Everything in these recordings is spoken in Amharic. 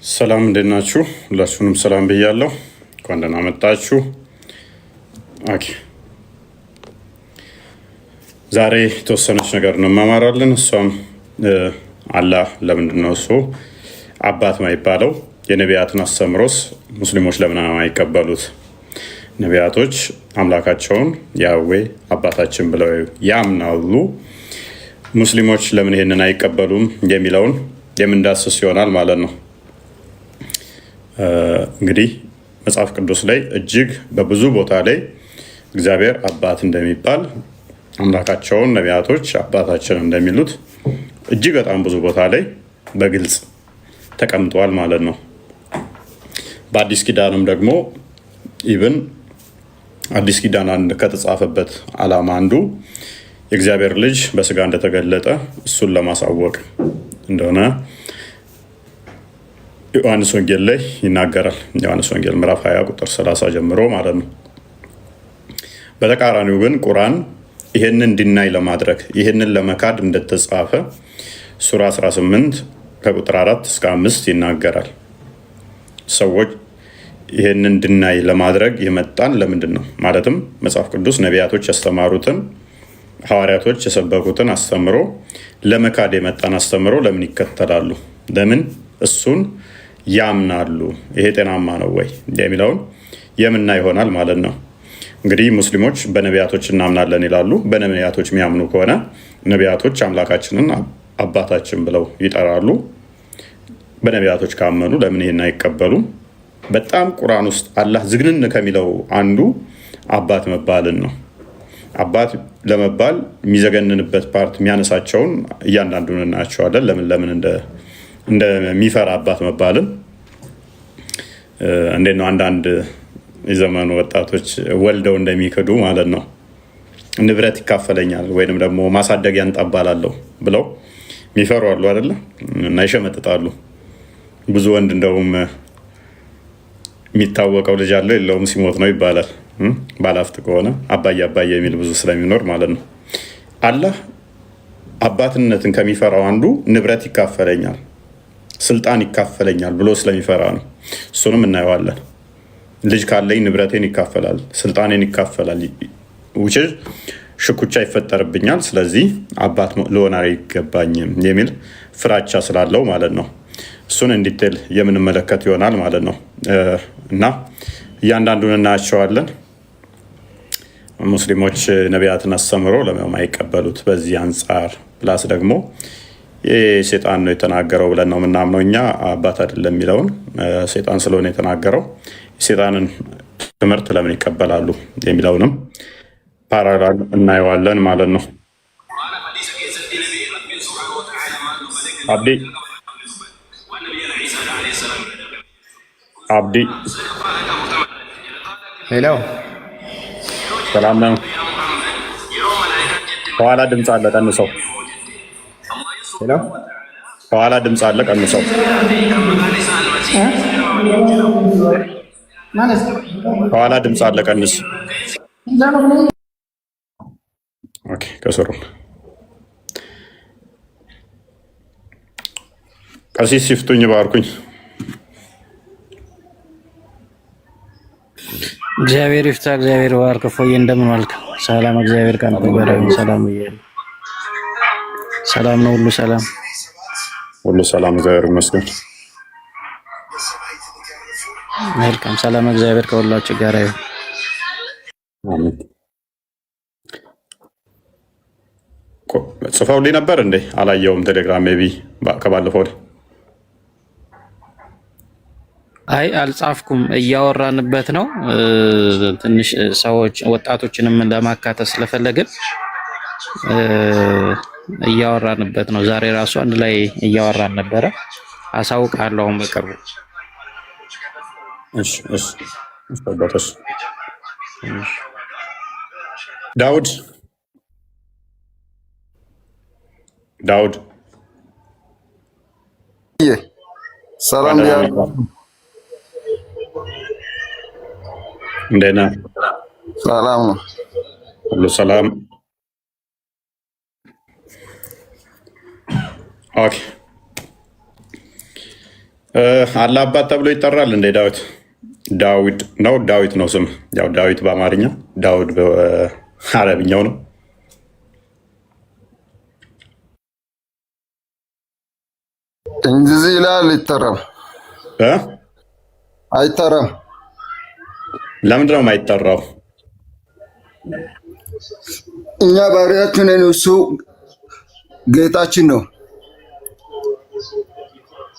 ሰላም እንዴት ናችሁ? ሁላችሁንም ሰላም ብያለሁ። እንኳን ደህና መጣችሁ። ኦኬ ዛሬ የተወሰነች ነገር እንማማራለን። እሷም አላህ ለምንድን ነው እሱ አባት ማይባለው? የነቢያትን አስተምሮስ ሙስሊሞች ለምን አይቀበሉት? ነቢያቶች አምላካቸውን ያህዌ አባታችን ብለው ያምናሉ። ሙስሊሞች ለምን ይሄንን አይቀበሉም የሚለውን የምንዳስስ ይሆናል ማለት ነው። እንግዲህ መጽሐፍ ቅዱስ ላይ እጅግ በብዙ ቦታ ላይ እግዚአብሔር አባት እንደሚባል አምላካቸውን ነቢያቶች አባታችን እንደሚሉት እጅግ በጣም ብዙ ቦታ ላይ በግልጽ ተቀምጧል ማለት ነው። በአዲስ ኪዳንም ደግሞ ኢቭን አዲስ ኪዳን ከተጻፈበት ዓላማ አንዱ የእግዚአብሔር ልጅ በስጋ እንደተገለጠ እሱን ለማሳወቅ እንደሆነ ዮሐንስ ወንጌል ላይ ይናገራል። ዮሐንስ ወንጌል ምዕራፍ 20 ቁጥር 30 ጀምሮ ማለት ነው። በተቃራኒው ግን ቁርአን ይህንን እንዲናይ ለማድረግ ይህንን ለመካድ እንደተጻፈ ሱራ 18 ከቁጥር 4 እስከ 5 ይናገራል። ሰዎች ይህንን እንድናይ ለማድረግ የመጣን ለምንድን ነው? ማለትም መጽሐፍ ቅዱስ ነቢያቶች ያስተማሩትን ሐዋርያቶች የሰበኩትን አስተምሮ ለመካድ የመጣን አስተምሮ ለምን ይከተላሉ? ለምን እሱን ያምናሉ? ይሄ ጤናማ ነው ወይ የሚለውን የምና ይሆናል ማለት ነው። እንግዲህ ሙስሊሞች በነቢያቶች እናምናለን ይላሉ። በነቢያቶች የሚያምኑ ከሆነ ነቢያቶች አምላካችንን አባታችን ብለው ይጠራሉ። በነቢያቶች ካመኑ ለምን ይሄን አይቀበሉም? በጣም ቁርአን ውስጥ አላህ ዝግንን ከሚለው አንዱ አባት መባልን ነው። አባት ለመባል የሚዘገንንበት ፓርት የሚያነሳቸውን እያንዳንዱን እናያቸዋለን። ለምን እንደሚፈራ አባት መባልን እንዴት ነው አንዳንድ የዘመኑ ወጣቶች ወልደው እንደሚክዱ ማለት ነው። ንብረት ይካፈለኛል ወይንም ደግሞ ማሳደጊያ እንጠባላለሁ ብለው የሚፈሩ አሉ አይደለ? እና ይሸመጥጣሉ። ብዙ ወንድ እንደውም የሚታወቀው ልጅ አለው የለውም ሲሞት ነው ይባላል። ባላፍት ከሆነ አባዬ አባዬ የሚል ብዙ ስለሚኖር ማለት ነው። አላህ አባትነትን ከሚፈራው አንዱ ንብረት ይካፈለኛል፣ ስልጣን ይካፈለኛል ብሎ ስለሚፈራ ነው። እሱንም እናየዋለን። ልጅ ካለኝ ንብረቴን ይካፈላል፣ ስልጣኔን ይካፈላል፣ ውጭ ሽኩቻ ይፈጠርብኛል። ስለዚህ አባት ልሆን አይገባኝም የሚል ፍራቻ ስላለው ማለት ነው። እሱን እንዲቴል የምንመለከት ይሆናል ማለት ነው እና እያንዳንዱን እናያቸዋለን። ሙስሊሞች ነቢያትን አስተምሮ ለምን አይቀበሉት? በዚህ አንጻር ፕላስ ደግሞ ሴጣን ነው የተናገረው ብለን ነው የምናምነው እኛ። አባት አይደለም የሚለውን ሴጣን ስለሆነ የተናገረው የሴጣንን ትምህርት ለምን ይቀበላሉ የሚለውንም ፓራላል እናየዋለን ማለት ነው። አብዲ ሄሎ፣ ሰላም ነው። ከኋላ ድምፅ አለ ቀንሰው። ሄሎ፣ ከኋላ ድምፅ አለ ቀንሰው። ከኋላ ድምፅ አለ ቀንስ። ኦኬ፣ ከስሩ ቀሲስ ሲፍቱኝ ባርኩኝ። እግዚአብሔር ይፍታ። እግዚአብሔር ባርክ። ፎዬ እንደምን ዋልክ? ሰላም፣ እግዚአብሔር ካንተ ጋር ይሁን። ሰላም እያለ ሰላም ነው። ሁሉ ሰላም፣ ሁሉ ሰላም፣ እግዚአብሔር ይመስገን። መልካም ሰላም፣ እግዚአብሔር ከሁላችሁ ጋር ይሁን። አሜን። ጽፈውልኝ ነበር እንዴ? አላየውም። ቴሌግራም ሜይ ቢ ከባለፈው አይ አልጻፍኩም፣ እያወራንበት ነው። ትንሽ ሰዎች ወጣቶችንም ለማካተት ስለፈለግን እያወራንበት ነው። ዛሬ ራሱ አንድ ላይ እያወራን ነበረ። አሳውቃለሁ በቅርቡ። እሺ እሺ። ዳውድ ሰላም እንዴት ነህ? ሰላም ነው። ሁሉ ሰላም። ኦኬ አላህ አባት ተብሎ ይጠራል እንደ ዳዊት? ዳዊት ነው ዳዊት ነው ስም። ያው ዳዊት በአማርኛ ዳውድ በአረብኛው ነው። እንደዚህ ይላል። ይጠራም አይጠራም? ለምንድን ነው የማይጠራው? እኛ ባሪያችን ነን፣ እሱ ጌታችን ነው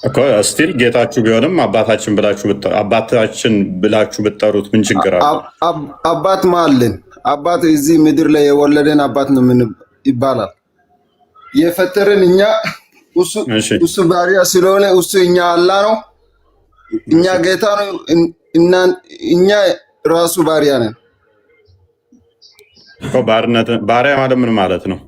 እኮ። ስቲል ጌታችሁ ቢሆንም አባታችን ብላችሁ ብትጠሩት ምን ችግር አለ? አባት ማለን አባት እዚህ ምድር ላይ የወለደን አባት ነው ምን ይባላል? የፈጠረን እኛ እሱ ባሪያ ስለሆነ እሱ እኛ አላህ ነው፣ እኛ ጌታ ነው፣ እኛ ራሱ ባሪያ ነን እኮ። ባሪያ ማለት ምን ማለት ነው?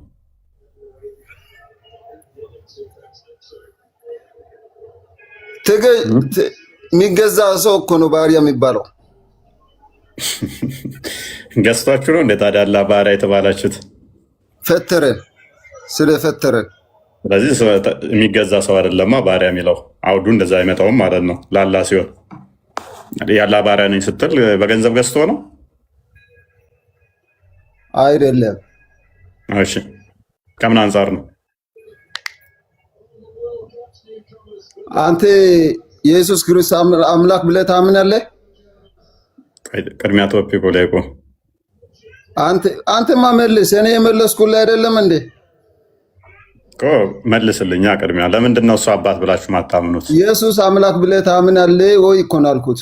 የሚገዛ ሰው እኮ ነው ባሪያ የሚባለው። ገዝቷችሁ ነው እንደ ታዲያ አላህ ባሪያ የተባላችሁት? ፈጠረን ስለፈጠረን። ስለዚህ የሚገዛ ሰው አይደለማ ባሪያ የሚለው አውዱ እንደዛ አይመጣውም ማለት ነው። ላላ ሲሆን ያላ ባሪያ ነኝ ስትል በገንዘብ ገዝቶ ነው አይደለም? እሺ ከምን አንጻር ነው? አንተ ኢየሱስ ክርስቶስ አምላክ ብለህ ታምናለህ? ቅድሚያ ቶፒኩ ላይ ቆም። አንተማ መልስ። እኔ የመለስኩልህ አይደለም እንዴ? መልስልኛ ቅድሚያ። ለምንድን ነው እሱ አባት ብላችሁ ማታምኑት? ኢየሱስ አምላክ ብለህ ታምናለህ ወይ እኮ ነው አልኩት።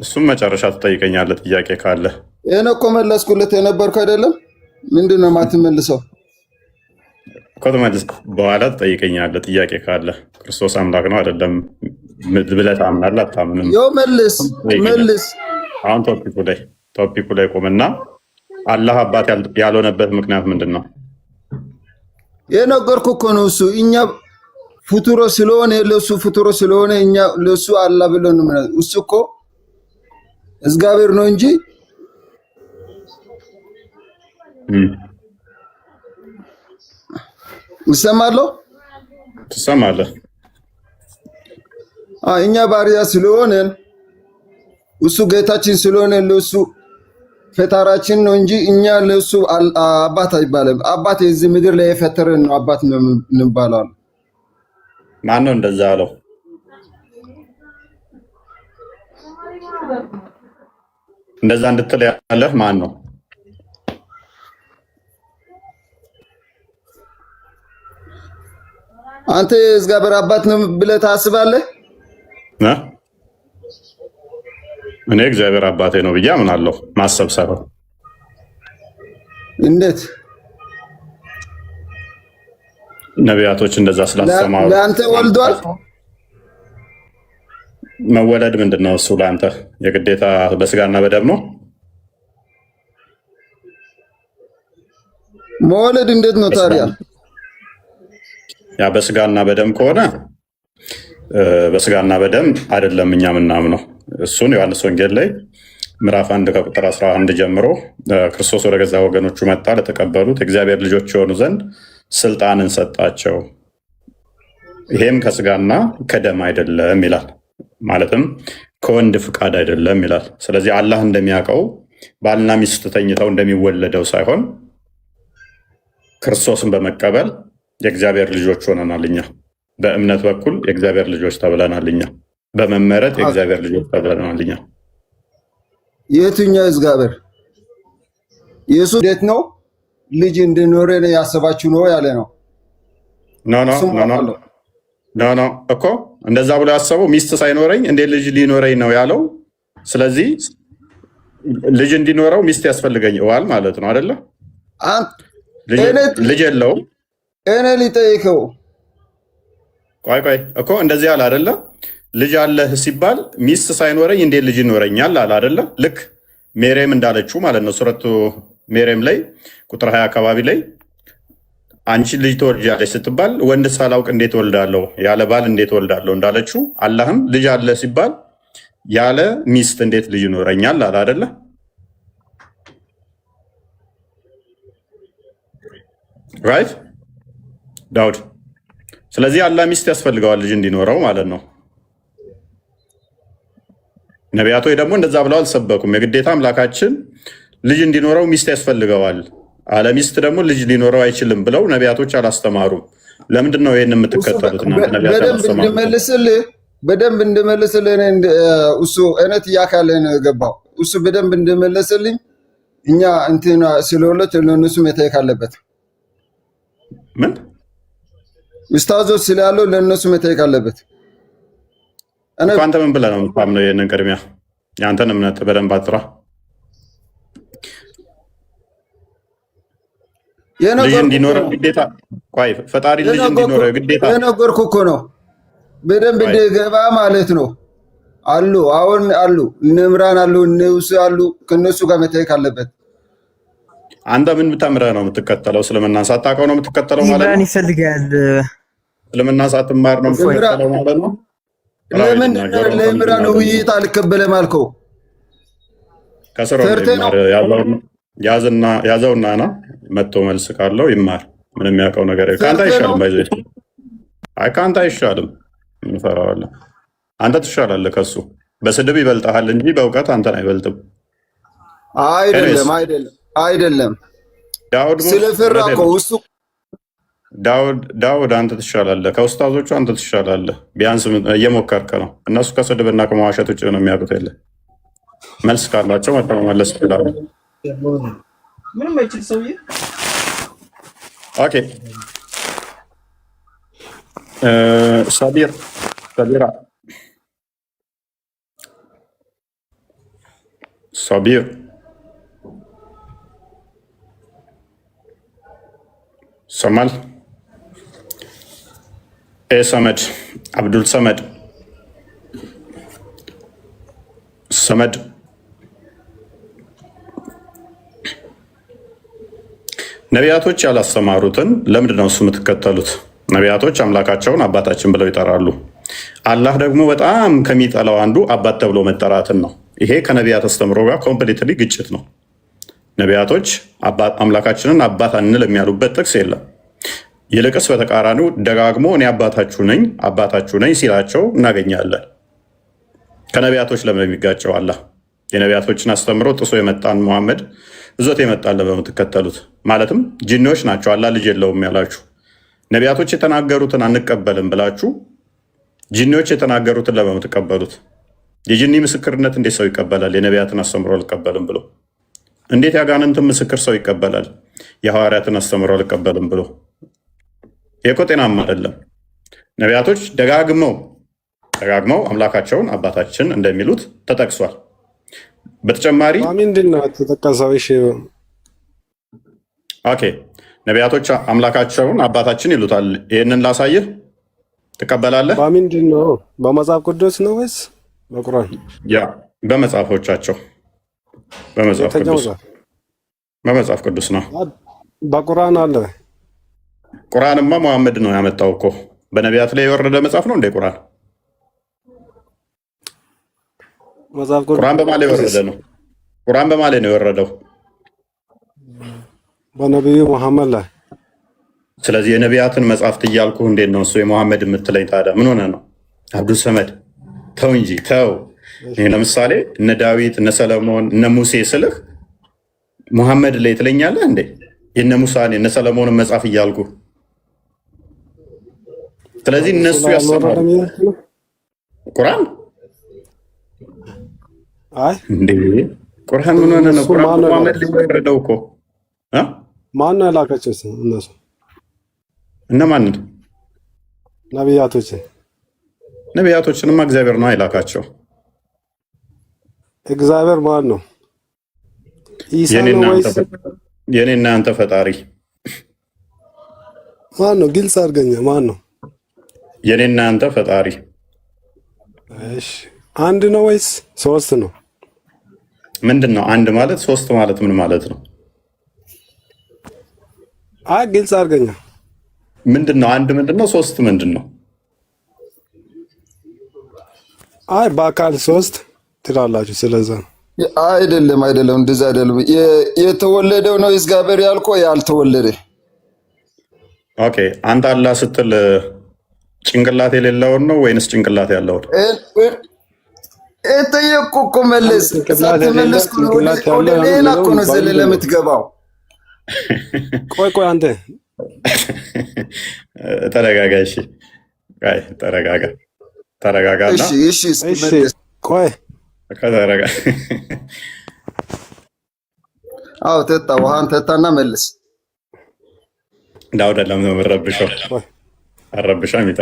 እሱም መጨረሻ ትጠይቀኛለህ ጥያቄ ካለ። ይሄን እኮ መለስኩለት የነበርኩ አይደለም? ምንድን ነው የማትመልሰው? ከተመለስ በኋላ ትጠይቀኛለህ ጥያቄ ካለ። ክርስቶስ አምላክ ነው አይደለም ብለህ ታምናለህ አታምንም? ያው መልስ። አሁን ቶፒኩ ላይ ቆምና አላህ አባት ያልሆነበት ምክንያት ምንድን ነው? የነገርኩህ እኮ ነው። እሱ እኛ ፍጡሮ ስለሆነ ለሱ ፍጡሮ ስለሆነ እኛ ለሱ አላህ ብለን ነው። እሱ እኮ እግዚአብሔር ነው እንጂ ይሰማለሁ። ትሰማለህ? እኛ ባሪያ ስለሆነ እሱ ጌታችን ስለሆነ ለሱ ፈጣራችን ነው እንጂ እኛ ለሱ አባት አይባልም። አባት የዚህ ምድር ላይ የፈጠረን ነው አባት ነው እንባላለን። ማን ነው እንደዛ አለው? እንደዛ እንድትል ያለህ ማን ነው? አንተ የእግዚአብሔር አባት ነው ብለህ ታስባለህ? እኔ እግዚአብሔር አባቴ ነው ብዬ አምናለሁ። ማሰብ ሳይሆን እንዴት ነቢያቶች እንደዛ ስላስተማሩ። ለአንተ ወልዷል። መወለድ ምንድን ነው? እሱ ለአንተ የግዴታ በስጋና በደም ነው? መወለድ እንዴት ነው ታዲያ? ያ በስጋና በደም ከሆነ በስጋና በደም አይደለም እኛ ምናምነው። እሱን ዮሐንስ ወንጌል ላይ ምዕራፍ 1 ከቁጥር 11 ጀምሮ ክርስቶስ ወደ ገዛ ወገኖቹ መጣ፣ ለተቀበሉት እግዚአብሔር ልጆች የሆኑ ዘንድ ስልጣንን ሰጣቸው፣ ይሄም ከስጋና ከደም አይደለም ይላል። ማለትም ከወንድ ፍቃድ አይደለም ይላል። ስለዚህ አላህ እንደሚያውቀው ባልና ሚስት ተኝተው እንደሚወለደው ሳይሆን ክርስቶስን በመቀበል የእግዚአብሔር ልጆች ሆነናል። እኛ በእምነት በኩል የእግዚአብሔር ልጆች ተብለናል። እኛ በመመረጥ የእግዚአብሔር ልጆች ተብለናል። እኛ የትኛው እግዚአብሔር? ኢየሱስ እንዴት ነው ልጅ እንድኖረ ያሰባችሁ ነው ያለ ነው? ኖ እኮ እንደዛ ብሎ ያሰበው ሚስት ሳይኖረኝ እንዴት ልጅ ሊኖረኝ ነው ያለው። ስለዚህ ልጅ እንዲኖረው ሚስት ያስፈልገዋል ማለት ነው አይደለ? ልጅ የለውም። እኔ ሊጠይቀው ቆይ እኮ እንደዚህ አለ አይደለ? ልጅ አለህ ሲባል ሚስት ሳይኖረኝ እንዴት ልጅ ይኖረኛል አለ አይደለ? ልክ ሜሬም እንዳለችው ማለት ነው። ሱረቱ ሜሬም ላይ ቁጥር 20 አካባቢ ላይ አንቺ ልጅ ትወልጃለች ስትባል ወንድ ሳላውቅ እንዴት ወልዳለሁ፣ ያለ ባል እንዴት ወልዳለሁ እንዳለችው አላህም ልጅ አለ ሲባል ያለ ሚስት እንዴት ልጅ ይኖረኛል አለ አይደለ? ራይት ዳውድ። ስለዚህ አላህ ሚስት ያስፈልገዋል ልጅ እንዲኖረው ማለት ነው። ነቢያቶች ደግሞ እንደዛ ብለው አልሰበኩም። የግዴታ አምላካችን ልጅ እንዲኖረው ሚስት ያስፈልገዋል፣ አለ ሚስት ደግሞ ልጅ ሊኖረው አይችልም ብለው ነቢያቶች አላስተማሩም። ለምንድን ነው ይህን የምትከተሉት? በደንብ እንድመልስልህ እሱ እውነት እያካለ ነው የገባው። እሱ በደንብ እንድመልስልኝ እኛ እንትና ስለሁለት ለእነሱ መታየት አለበት። ምን ኡስታዞች ስላለው ለእነሱ መታየት አለበት። አንተ ምን ብለህ ነው የምታምነው? ይህንን ቅድሚያ የአንተን እምነት በደንብ አጥራ። ልጅ እንዲኖረው ግዴታ ፈጣሪ ልጅ እንዲኖረው ግዴታ የነገርኩህ እኮ ነው። በደንብ እንዲገባ ማለት ነው። አሉ አሁን አሉ እነ ዕምራን አሉ እነ ውሱ አሉ። ከነሱ ጋር መታየት አለበት። አንተ ምን ተምረህ ነው የምትከተለው? እስልምና ሳታውቀው ነው የምትከተለው ማለት ነው? ይፈልጋል እስልምና ሳትማር ነው የምትከተለው ማለት ነው? ለምን ለዕምራን ውይይት አልቀበለም አልከው? ከስራው ያዘውና ና መጥቶ መልስ ካለው ይማር። ምንም የሚያውቀው ነገር ከአንተ አይሻልም። ከአንተ አይሻልም። እንፈራዋለን። አንተ ትሻላለህ ከሱ። በስድብ ይበልጥሃል እንጂ በእውቀት አንተን አይበልጥም። አይደለም ስለፈራ እኮ እሱ ዳውድ አንተ ትሻላለህ፣ ከኡስታዞቹ አንተ ትሻላለህ። ቢያንስ እየሞከርከ ነው። እነሱ ከስድብና ከመዋሸት ውጭ ነው የሚያውቁት። የለ መልስ ካላቸው መጥተው መመለስ ይችላሉ። ምንም አይችል ሰውዬ። ኦኬ ሰቢራ ሰቢር ሰማል ሰመድ አብዱል ሰመድ ነቢያቶች ያላስተማሩትን ለምንድን ነው እሱ የምትከተሉት? ነቢያቶች አምላካቸውን አባታችን ብለው ይጠራሉ። አላህ ደግሞ በጣም ከሚጠላው አንዱ አባት ተብሎ መጠራትን ነው። ይሄ ከነቢያት አስተምሮ ጋር ኮምፕሊትሊ ግጭት ነው። ነቢያቶች አምላካችንን አባት አንል የሚያሉበት ጥቅስ የለም። ይልቅስ በተቃራኒው ደጋግሞ እኔ አባታችሁ ነኝ ሲላቸው እናገኛለን። ከነቢያቶች ለምን የሚጋጨው? አላህ የነቢያቶችን አስተምሮ ጥሶ የመጣን መሐመድ እዞት የመጣለ በምትከተሉት ማለትም ጂኒዎች ናቸው አላህ ልጅ የለውም ያላችሁ። ነቢያቶች የተናገሩትን አንቀበልም ብላችሁ ጂኒዎች የተናገሩትን ለበምትቀበሉት? የጂኒ ምስክርነት እንዴት ሰው ይቀበላል? የነቢያትን አስተምሮ አልቀበልም ብሎ እንዴት ያጋንንትን ምስክር ሰው ይቀበላል? የሐዋርያትን አስተምሮ አልቀበልም ብሎ ይህ እኮ ጤናማ አይደለም። ነቢያቶች ደጋግመው አምላካቸውን አባታችን እንደሚሉት ተጠቅሷል። በተጨማሪ ምንድን ነው ተጠቀሰው? እሺ ኦኬ፣ ነቢያቶች አምላካቸውን አባታችን ይሉታል። ይህንን ላሳይህ፣ ትቀበላለህ? በምንድን ነው? በመጽሐፍ ቅዱስ ነው ወይስ በቁርአን? ያ በመጽሐፎቻቸው በመጽሐፍ ቅዱስ ነው። በቁርአን አለ። ቁርአንማ መሐመድ ነው ያመጣው እኮ። በነቢያት ላይ የወረደ መጽሐፍ ነው እንዴ ቁርአን? ቁርአን በማን ላይ የወረደ ነው? ቁርአን በማን ላይ ነው የወረደው? በነቢዩ መሐመድ ላይ። ስለዚህ የነቢያትን መጽሐፍት እያልኩ እንዴት ነው እሱ የመሐመድ የምትለኝ ታዲያ? ምን ሆነ ነው? አብዱል ሰመድ ተው እንጂ ተው። ለምሳሌ እነ ዳዊት እነ ሰለሞን እነ ሙሴ ስልህ ሙሐመድ ላይ ትለኛለህ እንዴ? የነ ሙሳን የነ ሰለሞንን መጽሐፍ እያልኩ። ስለዚህ እነሱ ያስተማሩ ቁርአን እንዴ? ቁርአን ምን ሆነ ነው? ቁርአን ሙሐመድ ላይ ወረደው እኮ። ማን ነው ያላከቸው? እነሱ እነማን? ነቢያቶችንማ እግዚአብሔር ነው የላካቸው። እግዚአብሔር ማን ነው? ኢሳ ነው ወይስ የኔና አንተ ፈጣሪ? ማን ነው? ግልጽ አድርገኛ። ማን ነው የኔና አንተ ፈጣሪ? እሺ አንድ ነው ወይስ ሶስት ነው? ምንድን ነው አንድ ማለት? ሶስት ማለት ምን ማለት ነው? ግልጽ አድርገኛ። ምንድን ነው አንድ? ምንድን ነው ሶስት? ምንድን ነው? በአካል ሶስት ትላላችሁ። ስለዛ አይደለም፣ እንደዛ አይደለም። የተወለደው ነው እግዚአብሔር ያልኮ ያልተወለደ። ኦኬ አንተ አላህ ስትል ጭንቅላት የሌለውን ነው ወይንስ ጭንቅላት ያለውን? ጠየቅኩ እኮ መለስ። ሳትመለስ ወደ ሌላ እኮ ነው ዘለለ የምትገባው። ቆይ አንተ ተረጋጋ። እሺ ተረጋጋና ቆይ ከተረጋ አዎ ተጣ ውሃን ተጣና መልስ። ዳውድ ለምን መረብሽው? አረብሻም ይጣ።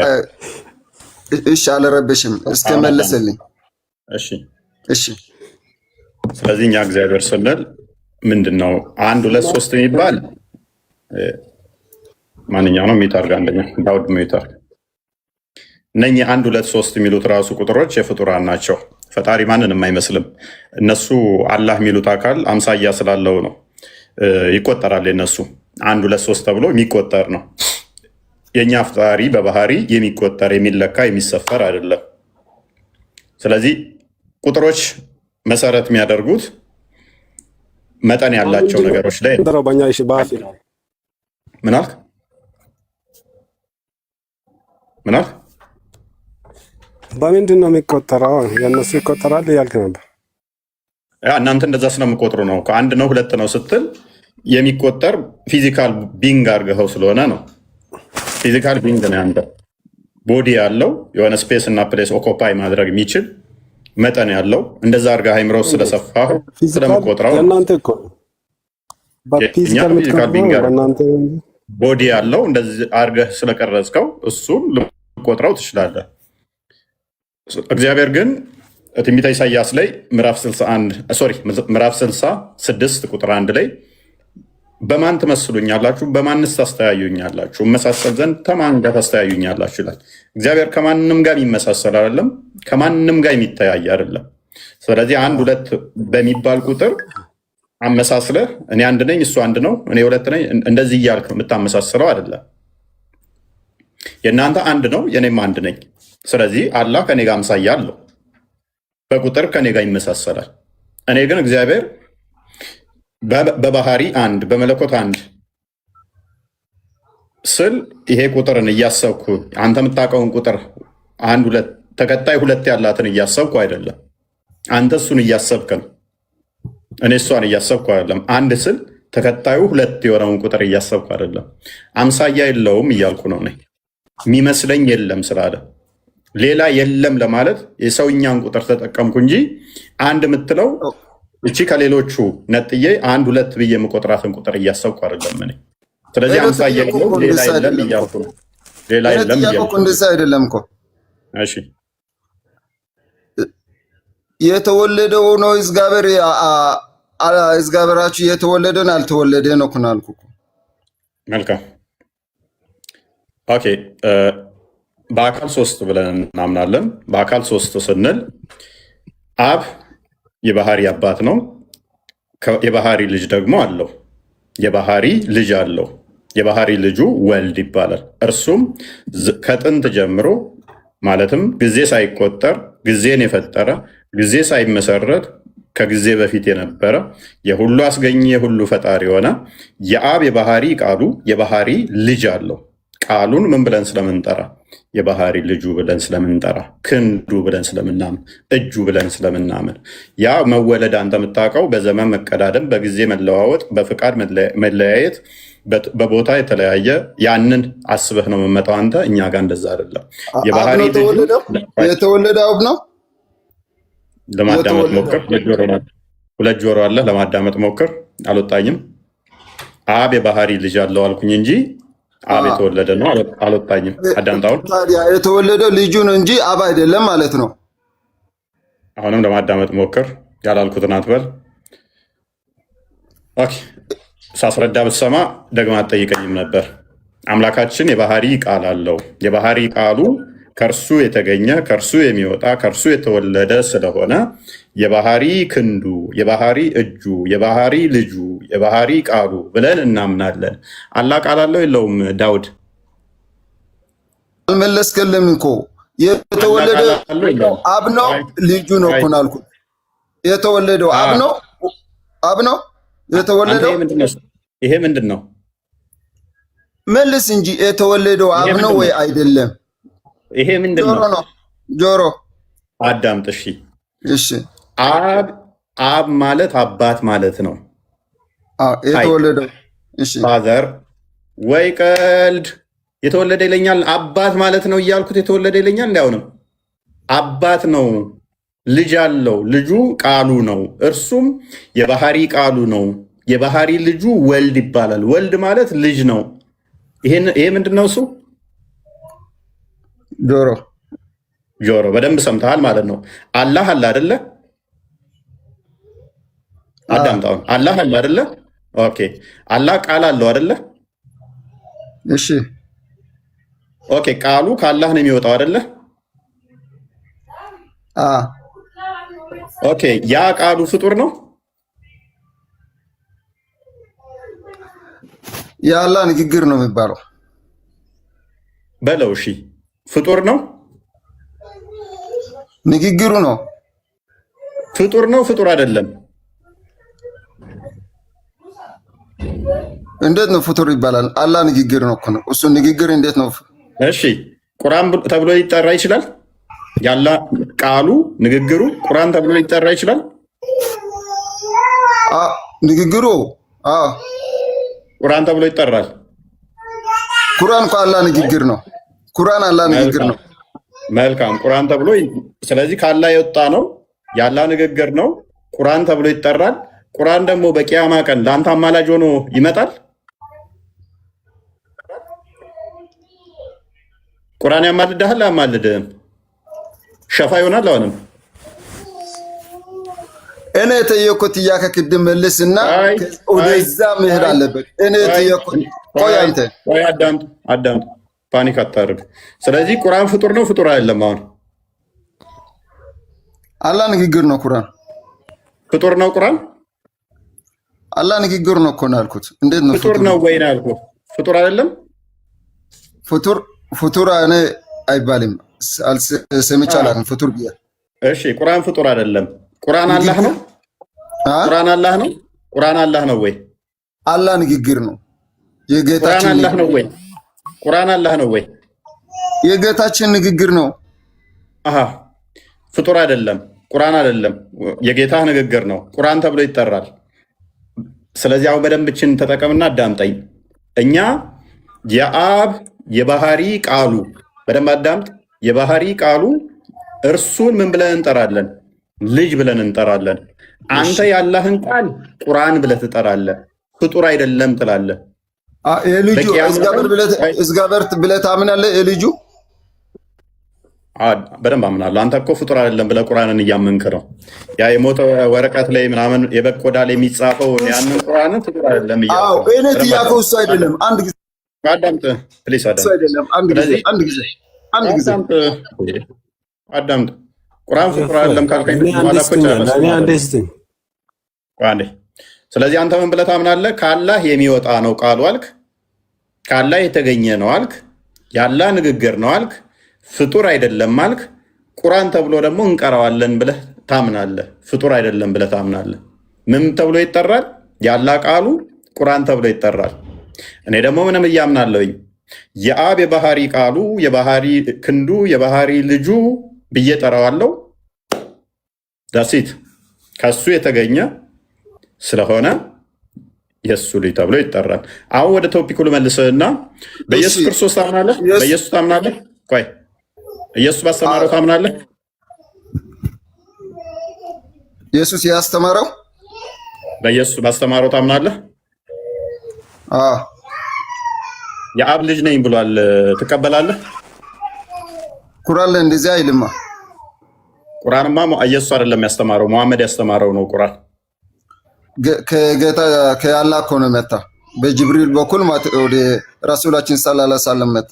እሺ አልረብሽም። እስከ መለሰልኝ። እሺ ስለዚህ እኛ እግዚአብሔር ስንል ምንድነው? 1 2 3 የሚባል ማንኛው ነው የሚታርጋ? አንደኛ ዳውድ የሚታርጋ እነኚህ 1 2 3 የሚሉት ራሱ ቁጥሮች የፍጡራን ናቸው። ፈጣሪ ማንንም አይመስልም። እነሱ አላህ የሚሉት አካል አምሳያ ስላለው ነው ይቆጠራል። የነሱ 1 2 3 ተብሎ የሚቆጠር ነው። የኛ ፈጣሪ በባህሪ የሚቆጠር የሚለካ የሚሰፈር አይደለም። ስለዚህ ቁጥሮች መሰረት የሚያደርጉት መጠን ያላቸው ነገሮች ላይ ምን አልክ? በምንድን ነው የሚቆጠረው? የእነሱ ይቆጠራል እያልክ ነበር። እናንተ እንደዛ ስለምቆጥሩ ነው። ከ1 ነው 2 ነው ስትል የሚቆጠር ፊዚካል ቢንግ አድርገኸው ስለሆነ ነው። ፊዚካል ቢንግ ነው ያንተ ቦዲ ያለው የሆነ ስፔስ እና ፕሌስ ኦኮፓይ ማድረግ የሚችል መጠን ያለው እንደዛ አድርገህ አይምሮ ስለሰፋ ስለምቆጥረው ቦዲ ያለው እንደዚህ አድርገህ ስለቀረጽከው እሱም ልቆጥረው ትችላለህ። እግዚአብሔር ግን ትንቢተ ኢሳይያስ ላይ ምዕራፍ 66 ቁጥር 1 ላይ በማን ትመስሉኛላችሁ? በማንስ ታስተያዩኛላችሁ? እመሳሰል ዘንድ ከማን ጋር ታስተያዩኛላችሁ ይላል። እግዚአብሔር ከማንም ጋር የሚመሳሰል አይደለም፣ ከማንም ጋር የሚተያይ አይደለም። ስለዚህ 1 2 በሚባል ቁጥር አመሳስለህ እኔ 1 ነኝ እሱ 1 ነው እኔ 2 ነኝ እንደዚህ እያልክ የምታመሳስለው አይደለም። የእናንተ 1 ነው የኔም 1 ነኝ። ስለዚህ አላህ ከኔ ጋር አምሳያ አለው፣ በቁጥር ከኔ ጋር ይመሳሰላል። እኔ ግን እግዚአብሔር በባህሪ 1 በመለኮት 1 ስል ይሄ ቁጥርን እያሰብኩ አንተ የምታውቀውን ቁጥር 1 2 ተከታይ 2 ያላትን እያሰብኩ አይደለም። አንተ እሱን እያሰብክ ነው፣ እኔ እሷን እያሰብኩ አይደለም። 1 ስል ተከታዩ 2 የሆነውን ቁጥር እያሰብኩ አይደለም። አምሳያ የለውም እያልኩ ነው። የሚመስለኝ የለም ስላለ ሌላ የለም ለማለት የሰውኛን ቁጥር ተጠቀምኩ እንጂ 1 የምትለው እቺ ከሌሎቹ ነጥዬ 1 2 ብዬ የምቆጥራትን ቁጥር እያሰብኩ አይደለም እኔ። ስለዚህ አምሳያ የለው ሌላ የለም እያልኩ ነው። ሌላ የለም እያልኩ እንደዛ አይደለም እኮ። እሺ የተወለደው ነው እግዚአብሔራችሁ የተወለደን አልተወለደ ነው ኩናልኩ። መልካም ኦኬ። በአካል 3 ብለን እናምናለን። በአካል 3 ስንል አብ የባህሪ አባት ነው። የባህሪ ልጅ ደግሞ አለው። የባህሪ ልጅ አለው። የባህሪ ልጁ ወልድ ይባላል። እርሱም ከጥንት ጀምሮ ማለትም ጊዜ ሳይቆጠር ጊዜን የፈጠረ ጊዜ ሳይመሰረት ከጊዜ በፊት የነበረ የሁሉ አስገኝ የሁሉ ፈጣሪ የሆነ የአብ የባህሪ ቃሉ የባህሪ ልጅ አለው። ቃሉን ምን ብለን ስለምንጠራ? የባህሪ ልጁ ብለን ስለምንጠራ፣ ክንዱ ብለን ስለምናምን፣ እጁ ብለን ስለምናምን። ያ መወለድ አንተ የምታውቀው በዘመን መቀዳደም፣ በጊዜ መለዋወጥ፣ በፍቃድ መለያየት፣ በቦታ የተለያየ ያንን አስበህ ነው የምመጣው አንተ። እኛ ጋር እንደዛ አይደለም። የባህሪ የተወለደ አብ ነው። ለማዳመጥ ሞክር። 2 ጆሮ አለ። ለማዳመጥ ሞክር። አልወጣኝም። አብ የባህሪ ልጅ አለው አልኩኝ እንጂ አብ የተወለደ ነው አልወጣኝም። አዳምጣውን። ታዲያ የተወለደው ልጁ ነው እንጂ አብ አይደለም ማለት ነው። አሁንም ለማዳመጥ ሞክር። ያላልኩትን አትበል። ኦኬ ሳስረዳ ብትሰማ ደግማ አትጠይቀኝም ነበር። አምላካችን የባህሪ ቃል አለው። የባህሪ ቃሉ ከእርሱ የተገኘ ከእርሱ የሚወጣ ከእርሱ የተወለደ ስለሆነ የባህሪ ክንዱ፣ የባህሪ እጁ፣ የባህሪ ልጁ፣ የባህሪ ቃሉ ብለን እናምናለን። አላህ ቃል አለው የለውም? ዳውድ አልመለስክልም እኮ። የተወለደው አብ ነው ልጁ ነው እኮ ነው ያልኩት። የተወለደው አብ ነው የተወለደው። ይሄ ምንድን ነው? መልስ እንጂ የተወለደው አብ ነው ወይ አይደለም? ይሄ ምንድን ጆሮ ነው? ነው ጆሮ። አዳምጥ እሺ። እሺ አብ ማለት አባት ማለት ነው። የተወለደው እሺ ፋዘር ወይ ቀልድ የተወለደ ይለኛል። አባት ማለት ነው እያልኩት የተወለደ ይለኛል። እንዲያውንም አባት ነው። ልጅ አለው። ልጁ ቃሉ ነው። እርሱም የባህሪ ቃሉ ነው። የባህሪ ልጁ ወልድ ይባላል። ወልድ ማለት ልጅ ነው። ይሄ ምንድን ነው? እሱ ጆሮ ጆሮ። በደንብ ሰምተሃል ማለት ነው። አላህ አለ አደለ? አዳምጣውን። አላህ አለ አደለ? ኦኬ። አላህ ቃል አለው አደለ? እሺ ኦኬ። ቃሉ ከአላህ ነው የሚወጣው አደለ? ኦኬ። ያ ቃሉ ፍጡር ነው? የአላህ ንግግር ነው የሚባለው በለው። እሺ ፍጡር ነው? ንግግሩ ነው። ፍጡር ነው? ፍጡር አይደለም? እንዴት ነው ፍጡር ይባላል? አላህ ንግግር ነው እኮ ነው። እሱ ንግግር እንዴት ነው? እሺ ቁርአን ተብሎ ሊጠራ ይችላል? ያላ ቃሉ ንግግሩ ቁርአን ተብሎ ሊጠራ ይችላል? ንግግሩ ቁርአን ተብሎ ይጠራል። ቁርአን እኮ አላህ ንግግር ነው። ቁርአን አላህ ንግግር ነው። መልካም ቁርአን ተብሎ ስለዚህ ከአላህ የወጣ ነው። ያላ ንግግር ነው። ቁርአን ተብሎ ይጠራል። ቁርአን ደግሞ በቂያማ ቀን ለአንተ አማላጅ ሆኖ ይመጣል። ቁርአን ያማልድሃል? አያማልድህም? ሸፋ ይሆናል? አሁንም እኔ የጠየኩት ጥያቄ ቅድም መልስና ወደዛ መሄድ አለበት። እኔ የጠየኩት ቆይ አንተ አዳምጥ፣ ፓኒክ አታርግ። ስለዚህ ቁርአን ፍጡር ነው? ፍጡር አይደለም? አሁን አላህ ንግግር ነው። ቁርአን ፍጡር ነው? ቁርአን አላህ ንግግር ነው እኮ ነው ያልኩት። እንዴት ነው ፍጡር ነው ወይ ነው ያልኩት? ፍጡር አይደለም? ፍጡር እኔ አይባልም። ሰምቻለሁ ፍጡር ብዬ። እሺ ቁርአን ፍጡር አይደለም። ቁርአን አላህ ነው? ቁርአን አላህ ነው? ቁርአን አላህ ነው ወይ? አላህ ንግግር ነው። የጌታችን አላህ ነው ወይ? ቁርአን አላህ ነው ወይ? የጌታችን ንግግር ነው። አሃ ፍጡር አይደለም። ቁርአን አይደለም። የጌታ ንግግር ነው። ቁርአን ተብሎ ይጠራል። ስለዚህ አሁን በደንብችን ተጠቀምና አዳምጠኝ። እኛ የአብ የባህሪ ቃሉ በደንብ አዳምጥ። የባህሪ ቃሉ እርሱን ምን ብለን እንጠራለን? ልጅ ብለን እንጠራለን። አንተ ያላህን ቃል ቁርአን ብለህ ትጠራለህ። ፍጡር አይደለም ትላለህ። የልጁ እግዚአብሔር ብለህ ታምናለህ? የልጁ በደንብ አምናለሁ። አንተ እኮ ፍጡር አይደለም ብለህ ቁርአንን እያመንክ ነው። ያ የሞተ ወረቀት ላይ ምናምን የበግ ቆዳ ላይ የሚጻፈው ያንን ቁርአንን ፍጡር አይደለም እያልክ ነው። እኔ ጥያቄው እሱ አይደለም። አንድ ጊዜ አዳምጥ ፕሊስ፣ አዳምጥ። ቁርአን ፍጡር አይደለም ካልከኝ ስለዚህ አንተ ምን ብለህ ታምናለህ? ከአላህ የሚወጣ ነው ቃሉ አልክ። ከአላህ የተገኘ ነው አልክ። የአላህ ንግግር ነው አልክ። ፍጡር አይደለም አልክ። ቁርአን ተብሎ ደግሞ እንቀራዋለን ብለህ ታምናለህ። ፍጡር አይደለም ብለህ ታምናለህ። ምን ተብሎ ይጠራል? የአላህ ቃሉ ቁርአን ተብሎ ይጠራል። እኔ ደግሞ ምንም እያምናለሁኝ የአብ የባህሪ ቃሉ የባህሪ ክንዱ የባህሪ ልጁ ብዬ ጠራዋለሁ። ዳሲት ከሱ የተገኘ ስለሆነ የእሱ ልጅ ተብሎ ይጠራል። አሁን ወደ ቶፒኩ ልመልስህና በኢየሱስ ክርስቶስ ታምናለህ? በኢየሱስ ታምናለህ? ቆይ ኢየሱስ ባስተማረው ታምናለህ? ኢየሱስ ያስተማረው በኢየሱስ ባስተማረው ታምናለህ? የአብ ልጅ ነኝ ብሏል። ትቀበላለህ? ቁርአን ላይ እንደዚህ አይልማ። ቁርአንማ ኢየሱስ አይደለም ያስተማረው፣ መሐመድ ያስተማረው ነው። ቁርአን ከጌታ ከአላህ እኮ ነው መጣ። በጅብሪል በኩል ወደ ረሱላችን ሰለላሁ ዐለይሂ ወሰለም መጣ።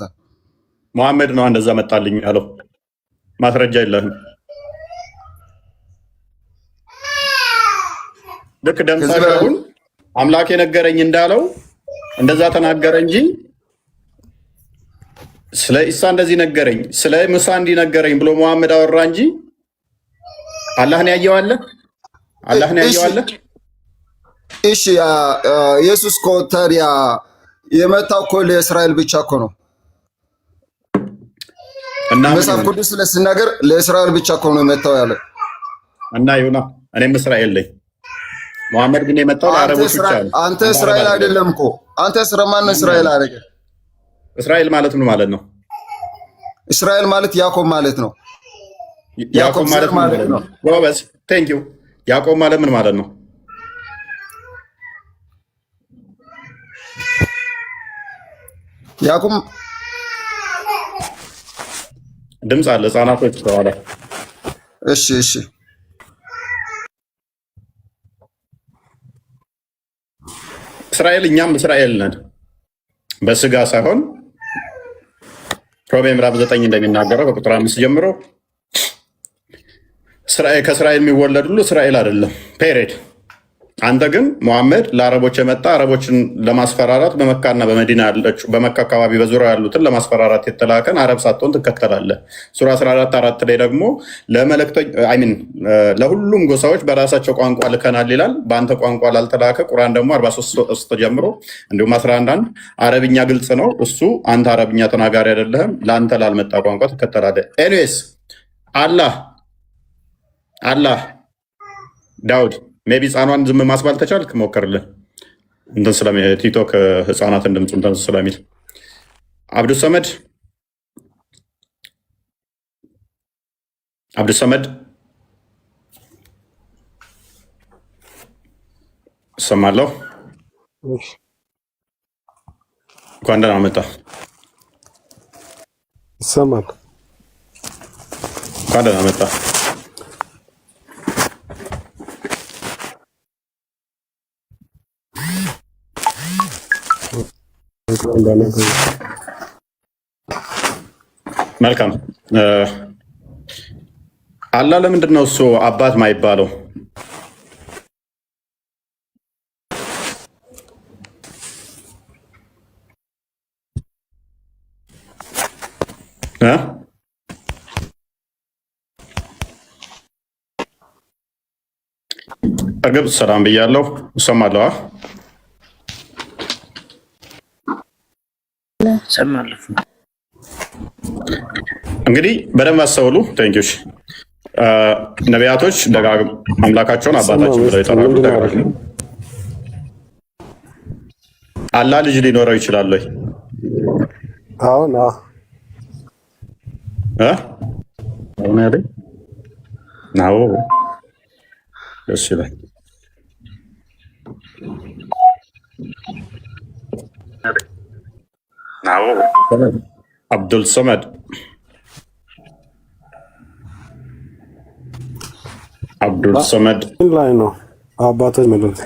መሐመድ ነው እንደዛ መጣልኝ ያለው። ማስረጃ የለህም። ልክ ደምሳሁን አምላክ የነገረኝ እንዳለው እንደዛ ተናገረ እንጂ ስለ ኢሳ እንደዚህ ነገረኝ፣ ስለ ሙሳ እንዲነገረኝ ብሎ መሐመድ አወራ እንጂ አላህን ያየዋለ አላህን ያየዋለ። እሺ ኢየሱስ እኮ ታዲያ የመጣው እኮ ለእስራኤል ብቻ እኮ ነው። እና መጽሐፍ ቅዱስ ስለሲናገር ለእስራኤል ብቻ እኮ ነው የመጣው ያለ እና ይሁና እኔም እስራኤል ነኝ። መሐመድ ግን የመጣው ለአረቦች ብቻ ነው። አንተ እስራኤል አይደለም እኮ አንተ ማን ነው እስራኤል አደረገ? እስራኤል ማለት ምን ማለት ነው? እስራኤል ማለት ያዕቆብ ማለት ነው። ያዕቆብ ማለት ነው። ጎበዝ ቴንክ ዩ። ያዕቆብ ማለት ምን ማለት ነው? ያዕቆብ ድምፅ አለ ህጻናቶች ተዋላ። እሺ እሺ እስራኤል እኛም እስራኤል ነን በስጋ ሳይሆን ሮሜ ምዕራፍ 9 እንደሚናገረው በቁጥር 5 ጀምሮ ከእስራኤል የሚወለድ ሁሉ እስራኤል አይደለም ፔሬድ። አንተ ግን ሙሐመድ ለአረቦች የመጣ አረቦችን ለማስፈራራት በመካና በመዲና ያለችው በመካ አካባቢ በዙሪያ ያሉትን ለማስፈራራት የተላከን አረብ ሳትሆን ትከተላለህ። ሱራ 14 ላይ ደግሞ ለሁሉም ጎሳዎች በራሳቸው ቋንቋ ልከናል ይላል። በአንተ ቋንቋ ላልተላከ ቁርአን ደግሞ 43 ጀምሮ እንዲሁም 11 አረብኛ ግልጽ ነው እሱ አንተ አረብኛ ተናጋሪ አይደለህም፣ ለአንተ ላልመጣ ቋንቋ ትከተላለህ። ኤኒዌይስ አላህ ዳውድ ሜቢ ህፃኗን ዝም ማስባል ተቻልክ ሞከርልን እንትን ስለሚል ቲክቶክ ህፃናትን ድምፅ እንትን ስለሚል አብዱሰመድ እሰማለሁ። እንኳን ደህና መጣ። ይሰማል። እንኳን ደህና መጣ። መልካም። አላህ ለምንድን ነው እሱ አባት ማይባለው? እርግጥ ሰላም ብያለሁ። እሰማለሁ። እንግዲህ በደንብ አስተውሉ። ቴንኪዎች ነቢያቶች አምላካቸውን አባታችን ብለው ይጠራሉ። አላህ ልጅ ሊኖረው ይችላል ወይ? አሁን ያለኝ ናው ደስ ይላል። አብዱል ሰመድ ላይ ነው አባቶች ማለት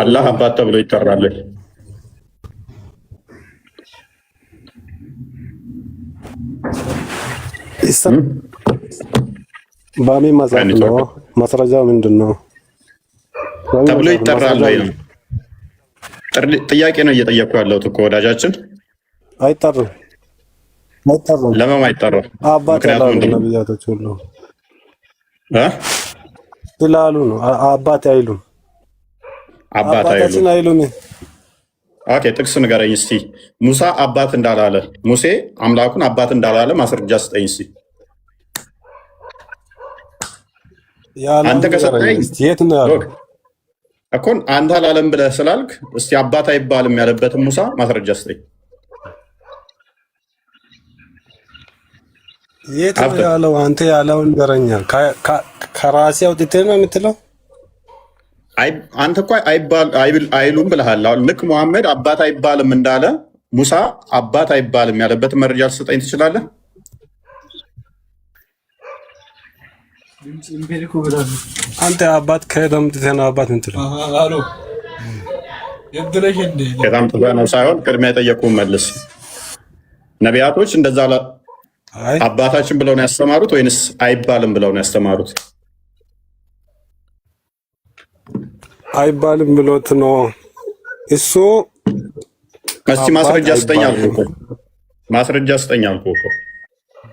አላህ አባት ተብሎ ይጠራል። ባሚ ማዛት ነው። ማስረጃ ምንድን ነው ተብሎ ይጠራል ወይ ነው? ጥያቄ ነው እየጠየኩ ያለሁት እኮ ወዳጃችን። አይጠራም። ለምን አይጠራም? አባት ያለው ነብያቶች ሁሉ ስላሉ ነው። አባት አይሉም። አባታችን አይሉም። ኦኬ ጥቅስ ንገረኝ እስቲ። ሙሳ አባት እንዳላለ ሙሴ አምላኩን አባት እንዳላለ ማስረጃ ስጠኝ እስቲ። አንተ ከሰጠኝ የት ነው ያለው እኮ አንተ አላለም ብለህ ስላልክ እስቲ አባት አይባልም ያለበትን ሙሳ ማስረጃ ስጠኝ። የት ነው ያለው? አንተ ያለውን ንገረኛል። ከራሴ አውጥተህ ነው የምትለው? አንተ እኮ አይሉም ብለሃል። ልክ ሙሐመድ አባት አይባልም እንዳለ ሙሳ አባት አይባልም ያለበትን መረጃ ልትሰጠኝ ትችላለህ? አንተ አባት ከደምጥተህ ነው አባት ምትለው? ከደምጥተህ ነው ሳይሆን ቅድሚያ የጠየቁህን መልስ። ነቢያቶች እንደዛ አባታችን ብለው ነው ያስተማሩት ወይንስ አይባልም ብለው ነው ያስተማሩት? አይባልም ብሎት ነው እሱ። እስቲ ማስረጃ ስጠኝ አልኩህ እኮ። ማስረጃ ስጠኝ አልኩህ እኮ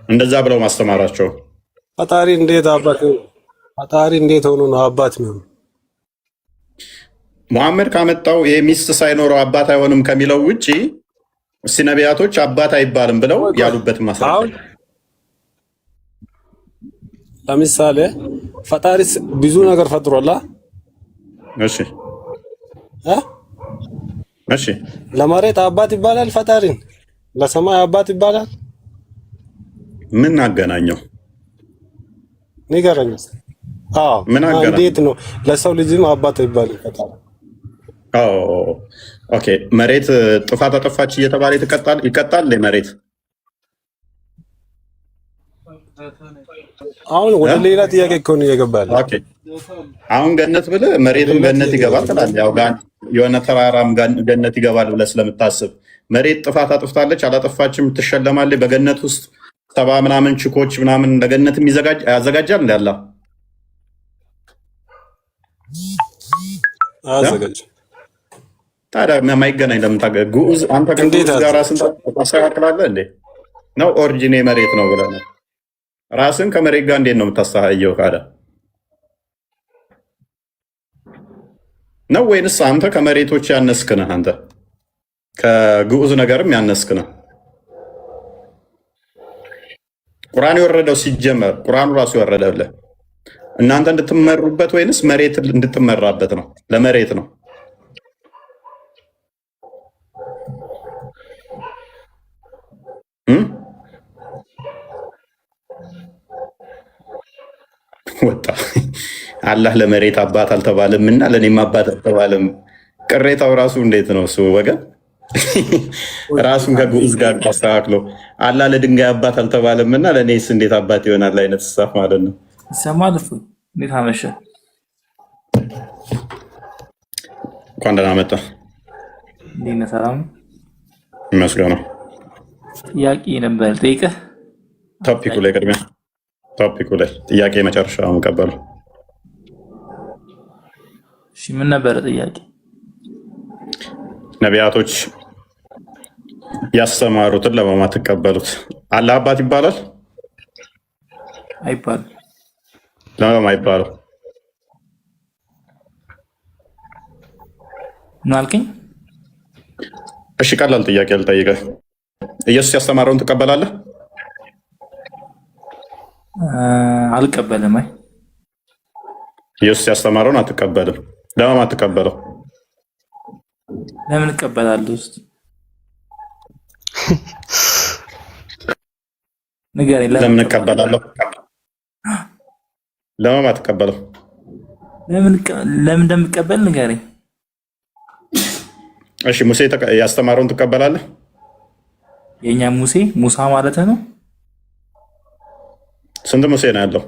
እንደዛ ብለው ማስተማራቸው። ፈጣሪ እንዴት አባት ፈጣሪ እንዴት ሆኖ ነው አባት ነው? ሙሐመድ ካመጣው ይሄ ሚስት ሳይኖረው አባት አይሆንም ከሚለው ውጪ እስቲ ነቢያቶች አባት አይባልም ብለው ያሉበት ማስረጃ። ለምሳሌ ፈጣሪ ብዙ ነገር ፈጥሯላ። እሺ እ እሺ ለመሬት አባት ይባላል ፈጣሪን፣ ለሰማይ አባት ይባላል። ምን አገናኘው? ንገረኝ። አዎ ምን አገናኘው? እንዴት ነው ለሰው ልጅም አባት ይባላል ፈጣሪ? ኦኬ መሬት ጥፋት አጠፋች እየተባለ ይቀጣል መሬት? አሁን ወደ ሌላ ጥያቄ እኮ ነው እየገባል። ኦኬ አሁን ገነት ብለህ መሬትም ገነት ይገባል ትላለህ። ያው የሆነ ተራራም ገነት ይገባል ብለህ ስለምታስብ መሬት ጥፋት አጥፍታለች አላጠፋችም ትሸለማለች። በገነት ውስጥ 70 ምናምን ችኮች ምናምን ለገነትም ያዘጋጃል እንደ አላህ አዘጋጅ። ታዲያ የማይገናኝ ለምን ግዑዝ አንተ ከግዑዝ ጋር ራስን ታስተካክላለህ እንዴ? ነው ኦሪጂኔ መሬት ነው ብለህ ነው ራስን ከመሬት ጋር እንዴት ነው የምታስተያየው? ካለ ነው ወይንስ አንተ ከመሬቶች ያነስክ ነህ? አንተ ከግዑዝ ነገርም ያነስክ ነህ? ቁርአን የወረደው ሲጀመር ቁርአኑ ራሱ የወረደልህ እናንተ እንድትመሩበት ወይንስ መሬት እንድትመራበት ነው? ለመሬት ነው። ወጣ አላህ ለመሬት አባት አልተባለም እና ለእኔም አባት አልተባለም። ቅሬታው ራሱ እንዴት ነው እሱ ወገን? ራሱን ከግዑዝ ጋር አስተካክሎ አላህ ለድንጋይ አባት አልተባለም እና ለእኔስ እንዴት አባት ይሆናል አይነት ስሳፍ ማለት ነው። ይሰማል። እንዴት አመሸ? እንኳን ደህና መጣ። እንዴት ነህ? ሰላም ይመስገነው። ጥያቄ ነበር ጠይቀህ ቶፒኩ ላይ ቅድሚያ ቶፒኩ ላይ ጥያቄ መጨረሻ ቀበሉ። እሺ ምን ነበር ጥያቄ? ነቢያቶች ያስተማሩትን ለማማ ትቀበሉት? አላህ አባት ይባላል አይባልም? ለማማ ይባላል? ምን አልከኝ? እሺ ቀላል ጥያቄ ልጠይቅህ። ኢየሱስ ያስተማረውን ትቀበላለህ? አልቀበልም። አይ ኢየሱስ ያስተማረውን አትቀበልም። ለማማ አትቀበለው? ለምን እቀበላለሁ? ውስጥ ንገረኝ። ለምን እቀበላለሁ? ለማማ አትቀበለው? ለምን እንደምቀበል ንገረኝ። እሺ ሙሴ ያስተማረውን ትቀበላለህ? የኛ ሙሳ ማለት ነው። ስንት ሙሴ ነው ያለው?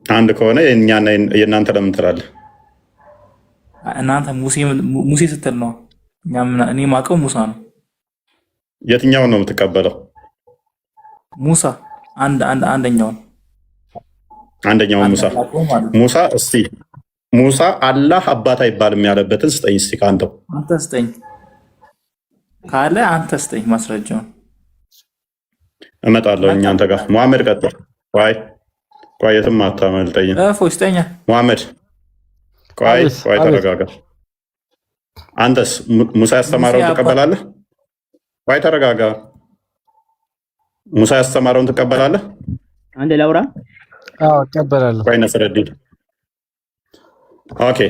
አንድ ከሆነ የእኛና የእናንተ ለምን ትላለህ? እናንተ ሙሴ ስትል ነው። እኔ ማውቀው ሙሳ ነው። የትኛውን ነው የምትቀበለው? ሙሳ አንደኛውን ሙሳ። እስቲ ሙሳ አላህ አባት አይባልም ያለበትን ስጠኝ እስቲ ከአንተው። አንተ ስጠኝ ካለ አንተ ስጠኝ ማስረጃውን። እመጣለሁ እናንተ ጋር። መሐመድ ቀጥል። ቆይ የትም አታመልጠኝም። ስጠኛ መሐመድ። ቆይ ተረጋጋ። አንተስ ሙሳ ያስተማረውን ትቀበላለህ? ቆይ ተረጋጋ። ሙሳ ያስተማረውን ትቀበላለህ? አንድ ላውራ። አዎ እቀበላለሁ። ቆይ ነስረዲን። ኦኬ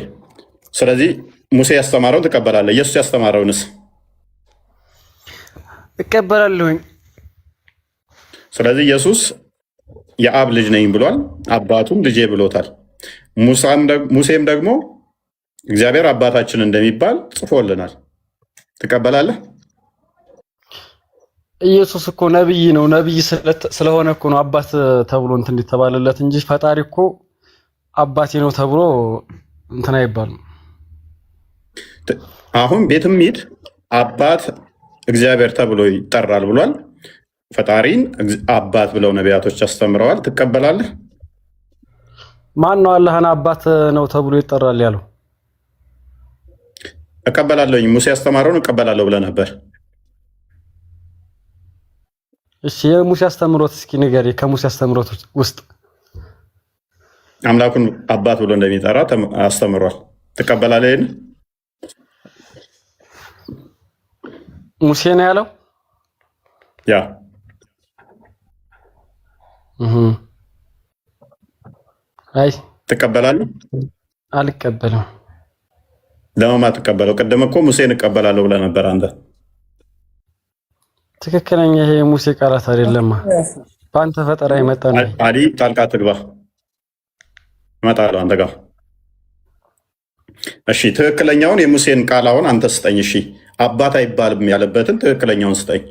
ስለዚህ ሙሴ ያስተማረውን ትቀበላለህ። ኢየሱስ ያስተማረውንስ? እቀበላለሁኝ። ስለዚህ ኢየሱስ የአብ ልጅ ነኝ ብሏል። አባቱም ልጄ ብሎታል። ሙሴም ደግሞ እግዚአብሔር አባታችን እንደሚባል ጽፎልናል። ትቀበላለህ? ኢየሱስ እኮ ነብይ ነው። ነብይ ስለሆነ እኮ ነው አባት ተብሎ እንትን እንዲተባለለት እንጂ ፈጣሪ እኮ አባቴ ነው ተብሎ እንትን አይባልም። አሁን ቤትም ሂድ አባት እግዚአብሔር ተብሎ ይጠራል ብሏል። ፈጣሪን አባት ብለው ነቢያቶች አስተምረዋል። ትቀበላለህ? ማን ነው አላህን አባት ነው ተብሎ ይጠራል ያለው? እቀበላለሁኝ። ሙሴ ያስተማረውን እቀበላለሁ ብለህ ነበር። እሺ የሙሴ አስተምሮት እስኪ ንገሪ። ከሙሴ አስተምሮት ውስጥ አምላኩን አባት ብሎ እንደሚጠራ አስተምሯል። ትቀበላለህ? ይሄን ሙሴ ነው ያለው? ያ አይ ትቀበላለህ? አልቀበልም። ለማማ ትቀበለው? ቅድም እኮ ሙሴን እቀበላለሁ ብለህ ነበር አንተ። ትክክለኛ ይሄ የሙሴ ቃላት አይደለማ። በአንተ ፈጠራ የመጣ ነው። አዲ ጣልቃ ትግባ፣ እመጣለሁ አንተ ጋር። እሺ ትክክለኛውን የሙሴን ቃል አሁን አንተ ስጠኝ። እሺ አባት አይባልም ያለበትን ትክክለኛውን ስጠኝ።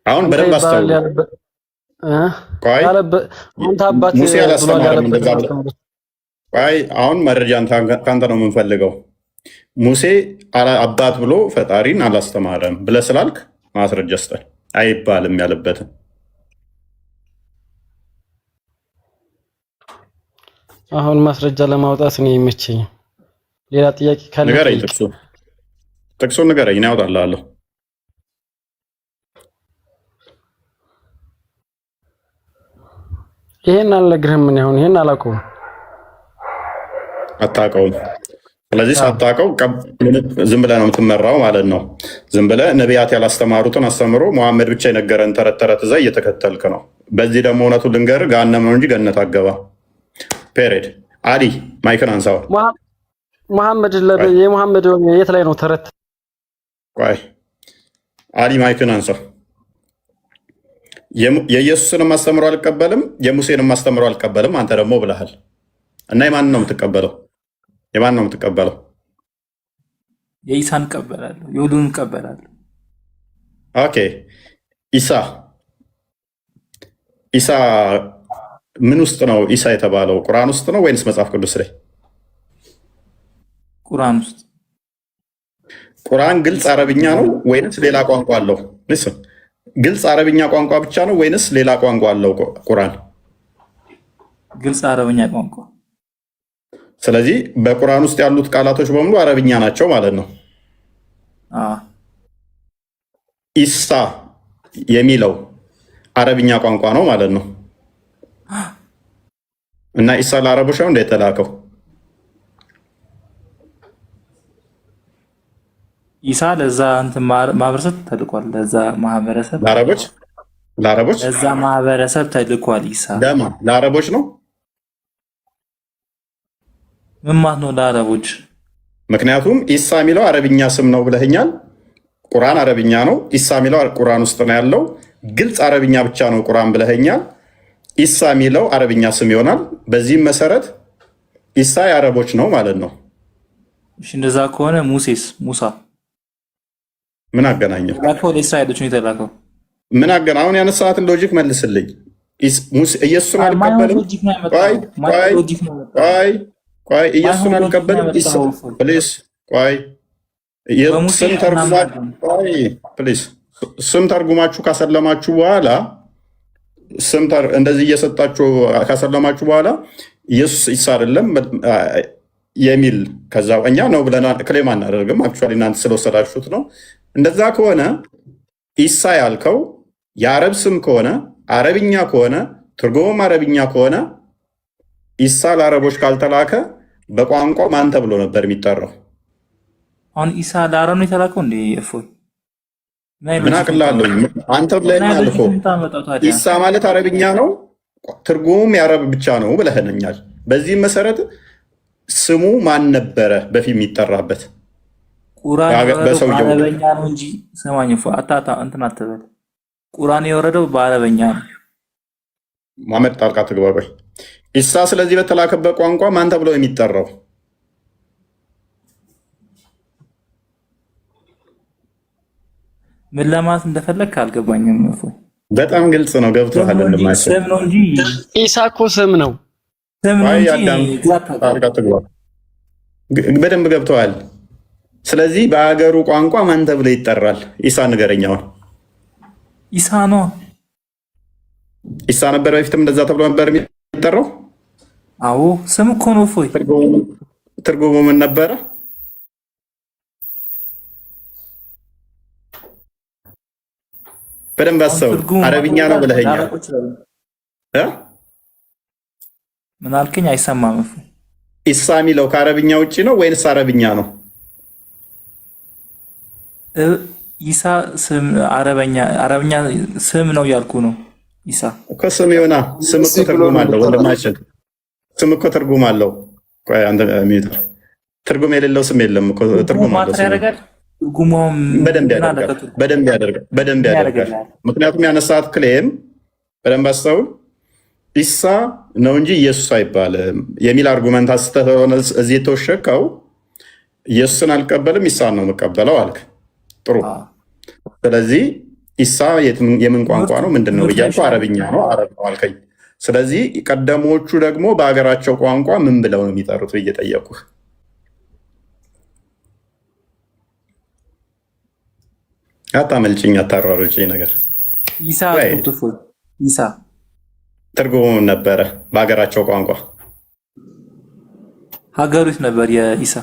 አሁን በደንብ አስተውል። ሙሴ አላስተማረም እንደዛ ብለህ። ቆይ አሁን መረጃን ከአንተ ነው የምንፈልገው። ሙሴ አባት ብሎ ፈጣሪን አላስተማረም ብለህ ስላልክ ማስረጃ ስጠኝ። አይባልም ያለበትን አሁን ማስረጃ ለማውጣት ነው የሚመቸኝ። ሌላ ጥያቄ ካለ ንገረኝ። ጥቅሱን ንገረኝ፣ እኔ አውጣልሃለሁ። ይሄን አልነግርህም። ምን ይሁን ይሄን አላውቀውም። አታውቀውም። ስለዚህ ሳታውቀው ዝም ብለህ ነው የምትመራው ማለት ነው። ዝም ብለህ ነቢያት ያላስተማሩትን አስተምሮ መሐመድ ብቻ የነገረን ተረት ተረት እዛ እየተከተልክ ነው። በዚህ ደግሞ እውነቱን ልንገርህ፣ ገሃነም ነው እንጂ ገነት አገባ። ፔሬድ። አዲ ማይክን አንሳው። መሐመድ የመሐመድ የት ላይ ነው ተረት? ቆይ አዲ ማይክን አንሳው። የኢየሱስንም አስተምሮ አልቀበልም የሙሴንም አስተምሮ አልቀበልም አንተ ደግሞ ብለሃል። እና የማንን ነው የምትቀበለው? የማን ነው የምትቀበለው? የኢሳን እቀበላለሁ፣ የሁሉንም እቀበላለሁ። ኦኬ ኢሳ ምን ውስጥ ነው ኢሳ የተባለው? ቁርአን ውስጥ ነው ወይንስ መጽሐፍ ቅዱስ ላይ? ቁርአን ውስጥ። ቁርአን ግልጽ አረብኛ ነው ወይንስ ሌላ ቋንቋ አለው? ግልጽ አረብኛ ቋንቋ ብቻ ነው ወይንስ ሌላ ቋንቋ አለው ቁርአን? ግልጽ አረብኛ ቋንቋ። ስለዚህ በቁርአን ውስጥ ያሉት ቃላቶች በሙሉ አረብኛ ናቸው ማለት ነው። ኢሳ የሚለው አረብኛ ቋንቋ ነው ማለት ነው። እና ኢሳ ለአረቦች ነው እንደተላከው። ኢሳ ለዛ እንትን ማህበረሰብ ተልኳል። ለዛ ማህበረሰብ ለአረቦች ለዛ ማህበረሰብ ተልኳል። ኢሳ ለአረቦች ነው። ምን ማለት ነው ለአረቦች? ምክንያቱም ኢሳ የሚለው አረብኛ ስም ነው ብለህኛል። ቁርአን አረብኛ ነው። ኢሳ የሚለው ቁርአን ውስጥ ነው ያለው። ግልጽ አረብኛ ብቻ ነው ቁርአን ብለህኛል። ኢሳ የሚለው አረብኛ ስም ይሆናል። በዚህም መሰረት ኢሳ የአረቦች ነው ማለት ነው። እሺ እንደዛ ከሆነ ሙሳ ምን አገናኘው? ለእስራኤሎች ነው የተላከው። ምን አገና አሁን ያነሳትን ሎጂክ መልስልኝ። ኢየሱስን አልቀበልም። ቆይ ኢየሱስን አልቀበልም። ፕሊዝ ቆይ ስም ተርጉማችሁ ካሰለማችሁ በኋላ እንደዚህ እየሰጣችሁ ካሰለማችሁ በኋላ ኢየሱስ ኢሳ አይደለም የሚል ከዛ እኛ ነው ብለን ክሌም አናደርግም። አክቹዋሊ እናንተ ስለወሰዳችሁት ነው። እንደዛ ከሆነ ኢሳ ያልከው የአረብ ስም ከሆነ አረብኛ ከሆነ ትርጉሙም አረብኛ ከሆነ ኢሳ ለአረቦች ካልተላከ በቋንቋ ማን ተብሎ ነበር የሚጠራው? አሁን ኢሳ ለአረብ ነው የተላከው እንዴ? እፎይ ምን አቅላለሁ አንተ ብለኸኛል እኮ ኢሳ ማለት አረብኛ ነው ትርጉሙም የአረብ ብቻ ነው ብለህነኛል። በዚህም መሰረት ስሙ ማን ነበረ በፊት የሚጠራበት? ቁርአን በአረበኛ ነው እንጂ ሰማኝ አታታ እንትን አትበል። ቁርአን የወረደው በአረበኛ ነው። ማመድ ጣልቃ ትግባ። ቆይ ኢሳ ስለዚህ በተላከበት ቋንቋ ማን ተብሎ የሚጠራው? ምን ለማለት እንደፈለግህ አልገባኝም። በጣም ግልጽ ነው። ገብቶሃል? ስም ነው እንጂ ኢሳ እኮ ስም ነው። በደንብ ገብተዋል። ስለዚህ በሀገሩ ቋንቋ ማን ተብሎ ይጠራል? ኢሳ ንገረኛውን። ኢሳ ነው። ኢሳ ነበር በፊትም እንደዛ ተብሎ ነበር የሚጠራው። አዎ ስም እኮ ነው። እፎይ ትርጉሙ ምን ነበረ? በደንብ አሰብ። አረብኛ ነው ብለኸኛል። ምን አልከኝ? አይሰማም። ኢሳ የሚለው ከአረብኛ ውጭ ነው ወይንስ አረብኛ ነው? ኢሳ ስም አረበኛ ስም ነው ያልኩ ነው። ኢሳ እኮ ስም ይሆና ስም እኮ ትርጉም አለው ወንድማችን፣ ስም እኮ ትርጉም አለው። ቆይ አንተ ሚጥር ትርጉም የሌለው ስም የለም እኮ ትርጉም አለው። ትርጉሙም በደንብ ያደርጋል። ምክንያቱም ያነሳት ክሌም በደንብ አስተውል። ኢሳ ነው እንጂ ኢየሱስ አይባልም የሚል አርጉመንት አስተህ ሆነ እዚህ የተወሸከው ኢየሱስን አልቀበልም ኢሳን ነው የምቀበለው አልክ። ጥሩ። ስለዚህ ኢሳ የምን ቋንቋ ነው ምንድን ነው ብያልኩ አረብኛ ነው አረብ ነው አልከኝ። ስለዚህ ቀደሞቹ ደግሞ በሀገራቸው ቋንቋ ምን ብለው ነው የሚጠሩት ብዬ ጠየኩህ። አታመልጭኝ፣ አታሯሩጭኝ ነገር ኢሳ ትርጉሙ ነበረ በሀገራቸው ቋንቋ ሀገሪቱ ነበር የኢሳ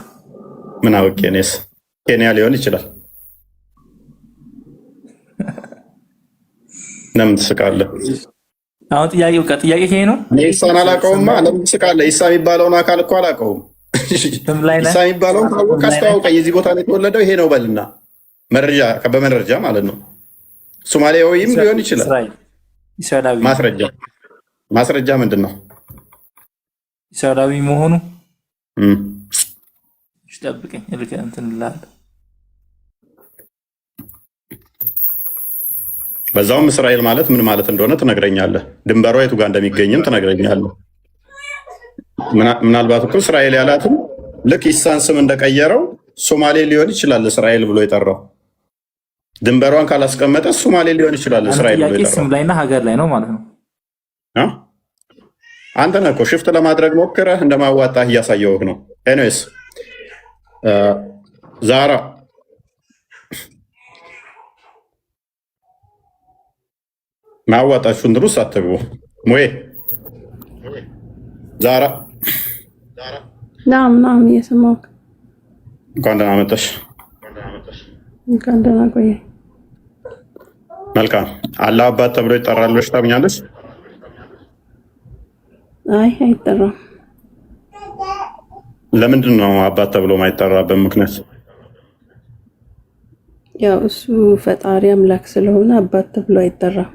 ምን አውቄ እኔስ ኬንያ ሊሆን ይችላል። ለምን ትስቃለህ? አሁን ጥያቄ ይሄ ነው። እኔ ኢሳን አላውቀውማ። ለምን ትስቃለህ? ኢሳ የሚባለውን አካል እኮ አላውቀውም። ኢሳ የሚባለውን ታወቅ አስተዋውቀኝ። የዚህ ቦታ ነው የተወለደው ይሄ ነው በልና መረጃ በመረጃ ማለት ነው። ሶማሌያዊም ሊሆን ይችላል። ማስረጃ ምንድን ነው? እስራኤላዊ መሆኑ ጠብቀኝ እንትን እልሃለሁ። በዛውም እስራኤል ማለት ምን ማለት እንደሆነ ትነግረኛለህ። ድንበሯ የቱ ጋር እንደሚገኝም ትነግረኛለህ። ምናልባት እኮ እስራኤል ያላትም ልክ ኢሳን ስም እንደቀየረው ሶማሌ ሊሆን ይችላል እስራኤል ብሎ የጠራው። ድንበሯን ካላስቀመጠ ሶማሌ ሊሆን ይችላል እስራኤል ብሎ የጠራው። ስም ላይና ሀገር ላይ ነው ማለት ነው። አንተ ነህ እኮ ሽፍት ለማድረግ ሞክረህ እንደማዋጣህ እያሳየውህ ነው። ኤኒዌይስ ዛራ ማዋጣችሁን ድሩስ አትግቡ። ሞዬ ዛራ ናም እየሰማሁህ። እንኳን ደህና መጣሽ። እንኳን ደህና ቆየህ። መልካም። አላህ አባት ተብሎ ይጠራል ብለሽ ታምኛለሽ? አይ አይጠራም። ለምንድን ነው አባት ተብሎ ማይጠራበት ምክንያት? ያው እሱ ፈጣሪ አምላክ ስለሆነ አባት ተብሎ አይጠራም።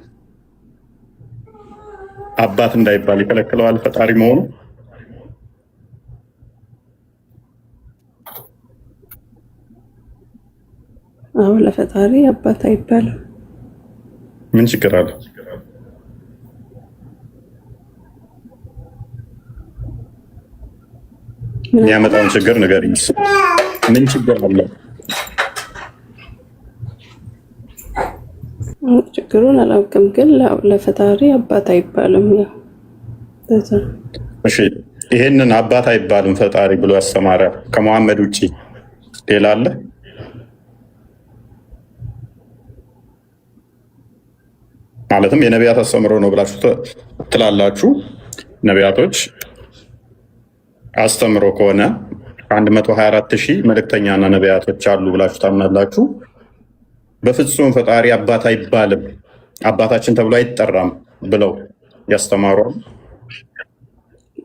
አባት እንዳይባል ይከለክለዋል ፈጣሪ መሆኑ? አዎ ለፈጣሪ አባት አይባልም። ምን ችግር አለ? የሚያመጣውን ችግር ንገሪኝ። ምን ችግር አለ? ችግሩን አላውቅም፣ ግን ለፈጣሪ አባት አይባልም። ያው እሺ፣ ይሄንን አባት አይባልም ፈጣሪ ብሎ ያስተማረ ከመሐመድ ውጪ ሌላ አለ? ማለትም የነቢያት አስተምሮ ነው ብላችሁ ትላላችሁ። ነቢያቶች አስተምሮ ከሆነ 124,000 መልእክተኛና ነቢያቶች አሉ ብላችሁ ታምናላችሁ። በፍጹም ፈጣሪ አባት አይባልም፣ አባታችን ተብሎ አይጠራም ብለው ያስተማሩ።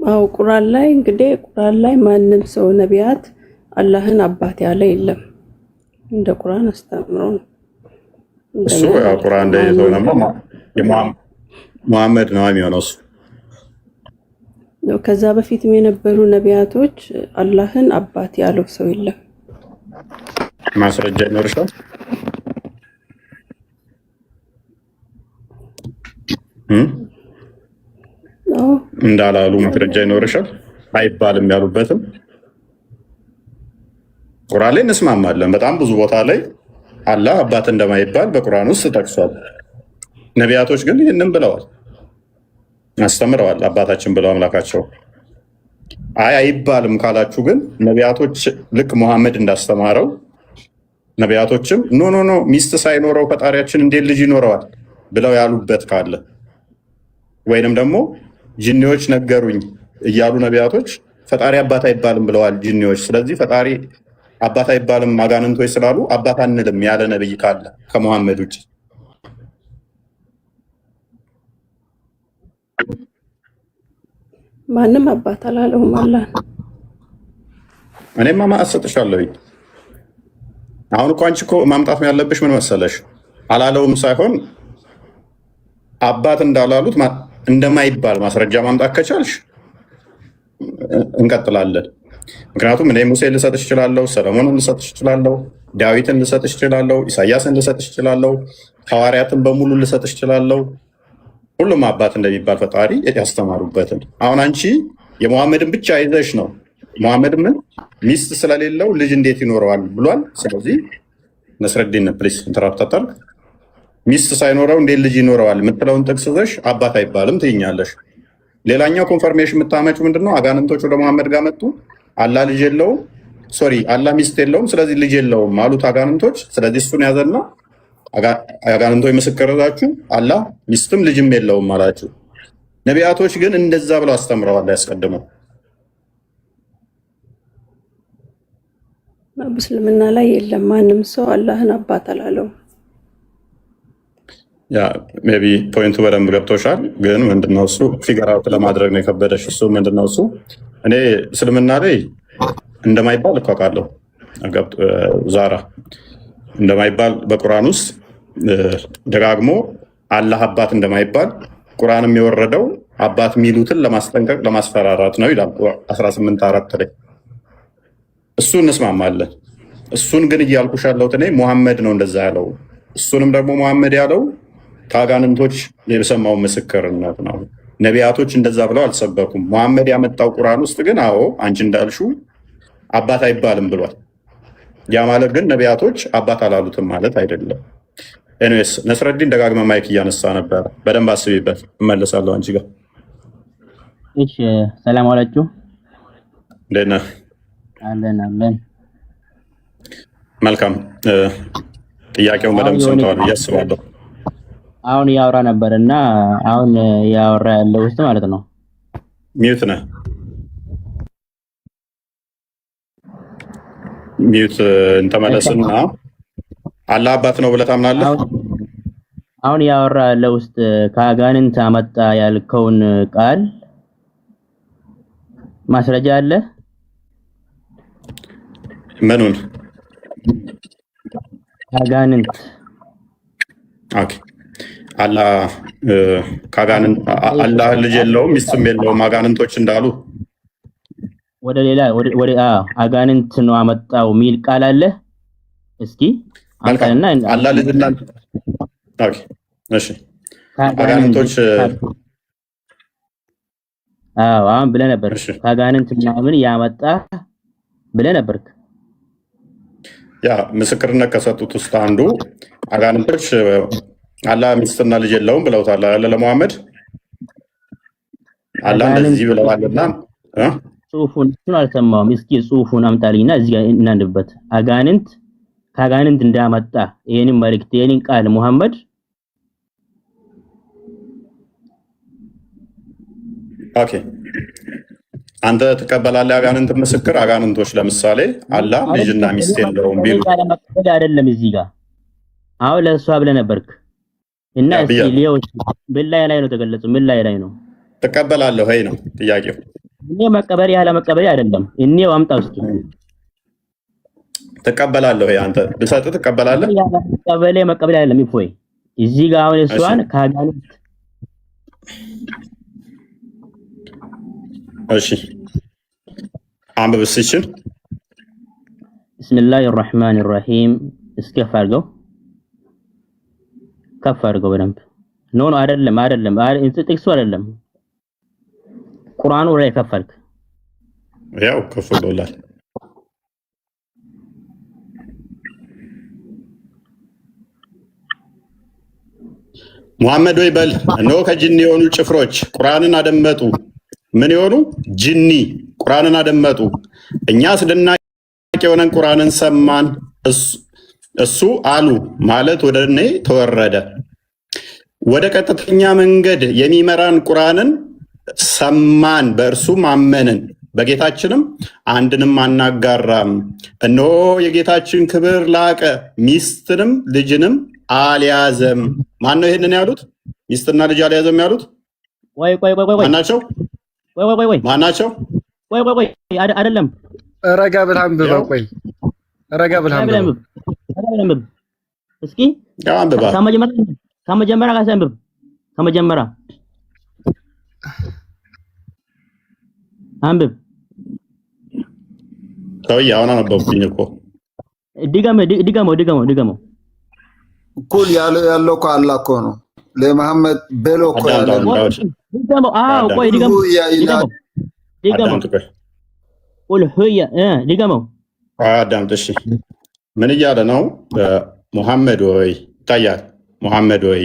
አው ቁርአን ላይ እንግዲህ ቁርአን ላይ ማንም ሰው ነቢያት አላህን አባት ያለ የለም። እንደ ቁርአን አስተምሮ እሱ ያው ቁርአን ላይ ነው ሙሐመድ ነው የሚሆነው እሱ። ከዛ በፊትም የነበሩ ነቢያቶች አላህን አባት ያለው ሰው የለም። ማስረጃ ይኖርሻል? እንዳላሉ ማስረጃ ይኖርሻል? አይባልም ያሉበትም ቁርአን ላይ እንስማማለን። በጣም ብዙ ቦታ ላይ አላህ አባት እንደማይባል በቁርአን ውስጥ ጠቅሷል። ነቢያቶች ግን ይህንን ብለዋል፣ አስተምረዋል። አባታችን ብለው አምላካቸው አይባልም ካላችሁ ግን ነቢያቶች ልክ ሙሐመድ እንዳስተማረው ነቢያቶችም ኖ ሚስት ሳይኖረው ፈጣሪያችን እንዴት ልጅ ይኖረዋል ብለው ያሉበት ካለ ወይንም ደግሞ ጂኒዎች ነገሩኝ እያሉ ነቢያቶች ፈጣሪ አባት አይባልም ብለዋል ጂኒዎች። ስለዚህ ፈጣሪ አባት አይባልም አጋንንቶች ስላሉ አባት አንልም ያለ ነብይ ካለ ከሙሐመድ ውጭ ማንም አባት አላለውም አላህ። እኔማ ማሰጥሻለሁ አሁን እኮ አንቺ እኮ ማምጣት ያለብሽ ምን መሰለሽ፣ አላለውም ሳይሆን አባት እንዳላሉት እንደማይባል ማስረጃ ማምጣት ከቻልሽ እንቀጥላለን። ምክንያቱም እኔ ሙሴ ልሰጥሽ እችላለሁ፣ ሰለሞንን ልሰጥሽ እችላለሁ፣ ዳዊትን ልሰጥሽ እችላለሁ፣ ኢሳያስን ልሰጥሽ እችላለሁ፣ ሐዋርያትን በሙሉ ልሰጥሽ እችላለሁ። ሁሉም አባት እንደሚባል ፈጣሪ ያስተማሩበትን። አሁን አንቺ የመሐመድን ብቻ ይዘሽ ነው። መሐመድ ምን ሚስት ስለሌለው ልጅ እንዴት ይኖረዋል ብሏል። ስለዚህ ነስረዲን ፕሊስ ኢንተራፕት፣ ሚስት ሳይኖረው እንዴት ልጅ ይኖረዋል የምትለውን ጥቅስ ይዘሽ አባት አይባልም ትይኛለሽ። ሌላኛው ኮንፈርሜሽን የምታመጪው ምንድነው? አጋንንቶች ወደ መሐመድ ጋር መጡ። አላህ ልጅ የለውም፣ ሶሪ አላህ ሚስት የለውም፣ ስለዚህ ልጅ የለውም አሉት አጋንንቶች። ስለዚህ እሱን ያዘና አጋንንቶች ምስክር ይዛችሁ አላህ ሚስትም ልጅም የለውም አላችሁ። ነቢያቶች ግን እንደዛ ብለው አስተምረዋል ያስቀድመው። በእስልምና ላይ የለም፣ ማንም ሰው አላህን አባት አላለው። ያ ሜቢ ፖይንቱ በደንብ ገብቶሻል። ግን ምንድነው እሱ ፊገር አውት ለማድረግ ነው የከበደሽ። እሱ ምንድነው እሱ እኔ እስልምና ላይ እንደማይባል እኮ አውቃለሁ። ዛራ እንደማይባል በቁርአን ውስጥ ደጋግሞ አላህ አባት እንደማይባል ቁርአንም የወረደው አባት የሚሉትን ለማስጠንቀቅ ለማስፈራራት ነው ይላል 18:4 ላይ። እሱ እንስማማለን። እሱን ግን እያልኩሽ ያለሁት እኔ ሙሐመድ ነው እንደዛ ያለው። እሱንም ደግሞ ሙሐመድ ያለው ከአጋንንቶች የሰማው ምስክርነት ነው። ነቢያቶች እንደዛ ብለው አልሰበኩም። ሙሐመድ ያመጣው ቁርአን ውስጥ ግን አዎ አንቺ እንዳልሽው አባት አይባልም ብሏል። ያ ማለት ግን ነቢያቶች አባት አላሉትም ማለት አይደለም። ኤኒዌይስ ነስረዲን ደጋግመ ማይክ እያነሳ ነበረ። በደንብ አስቢበት፣ እመለሳለሁ አንቺ ጋር። እሺ ሰላም አላችሁ። እንዴት ነህ? አለን። መልካም። ጥያቄውን በደንብ ሰምተዋል ብዬ አስባለሁ። አሁን ያወራ ነበርና አሁን ያወራ ያለው ውስጥ ማለት ነው። ሚዩት ነህ? ሚዩት እንተመለስና አላህ አባት ነው ብለህ ታምናለህ? አሁን ያወራ ያለው ውስጥ ከአጋንንት አመጣ ያልከውን ቃል ማስረጃ አለ? ምኑን? አጋንንት። ኦኬ አላህ ልጅ የለውም ሚስትም የለውም አጋንንቶች እንዳሉ ወደ ሌላ ወደ አጋንንት ነው አመጣው ሚል ቃል አለ? እስኪ አንተና አላህ ልጅና ኦኬ እሺ አጋንንቶች አሁን ብለህ ነበር ከአጋንንት ምናምን ያመጣ ብለህ ነበርክ። ያ ምስክርነት ከሰጡት ውስጥ አንዱ አጋንንቶች አላህ ሚስትና ልጅ የለውም ብለውታል አለ ለሙሐመድ። አላህ እንደዚህ ብለዋልና ጽሁፉን አልሰማሁም። እስኪ ጽሁፉን አምጣልኝና እዚህ እናንብበት። አጋንንት ከአጋንንት እንዳመጣ ይሄንን መልእክት ይሄንን ቃል ሙሐመድ ኦኬ አንተ ትቀበላለህ? አጋንንት ምስክር አጋንንቶች ለምሳሌ አላህ ልጅና ሚስት የለውም ቢሉ አይደለም እዚህ ጋር አሁን ለሷ ብለህ ነበርክ እና እስኪ ሊዮች በላይ ላይ ነው ተገለጸው። ምን ላይ ነው ትቀበላለህ ወይ ነው ጥያቄው። እኔ መቀበል ያለ መቀበል አይደለም። እኔው አምጣው እስኪ ትቀበላለህ ወይ አንተ ብሰጥ ትቀበላለህ? መቀበል አይደለም ይፎይ እዚህ ጋር አሁን እሷን ከአጋንንት እሺ አንብብ እስኪ። ቢስሚላሂር ረህማኒር ረሂም እስከፍ አድርገው በደንብ ኖ አይደለም ጥቅሱ አይደለም ቁርአኑ ላይ ከፈልክ ያው ከፍሎላል። ሙሐመድ ወይ በል እነሆ ከጅኒ የሆኑ ጭፍሮች ቁርአንን አደመጡ። ምን የሆኑ ጅኒ ቁርአንን አደመጡ። እኛ አስደናቂ የሆነን ቁርአንን ሰማን። እሱ አሉ ማለት ወደ እኔ ተወረደ። ወደ ቀጥተኛ መንገድ የሚመራን ቁርአንን ሰማን፣ በእርሱም አመንን፣ በጌታችንም አንድንም አናጋራም። እነሆ የጌታችን ክብር ላቀ፣ ሚስትንም ልጅንም አልያዘም። ማን ነው ይሄንን ያሉት? ሚስትና ልጅ አልያዘም ያሉት ማናቸው? ማናቸው? አይደለም። ረጋ ብለህ አንብበው። ቆይ ረጋ ብለህ አንብበው። አንብብ እስኪ ያው አንብባ ከመጀመሪያ ጋር አንብብ ከመጀመሪያ አንብብ ሰውዬ አሁን አነበብኩኝ እኮ ድገመው እኩል ያለው እኮ አላህ እኮ ነው ለመሐመድ በሎ እኮ ያለው ድገመው ቆይ ድገመው ቁል ሁያ ድገመው አዳምጥ እሺ ምን እያለ ነው ሙሐመድ ወይ ይታያል ሙሐመድ ወይ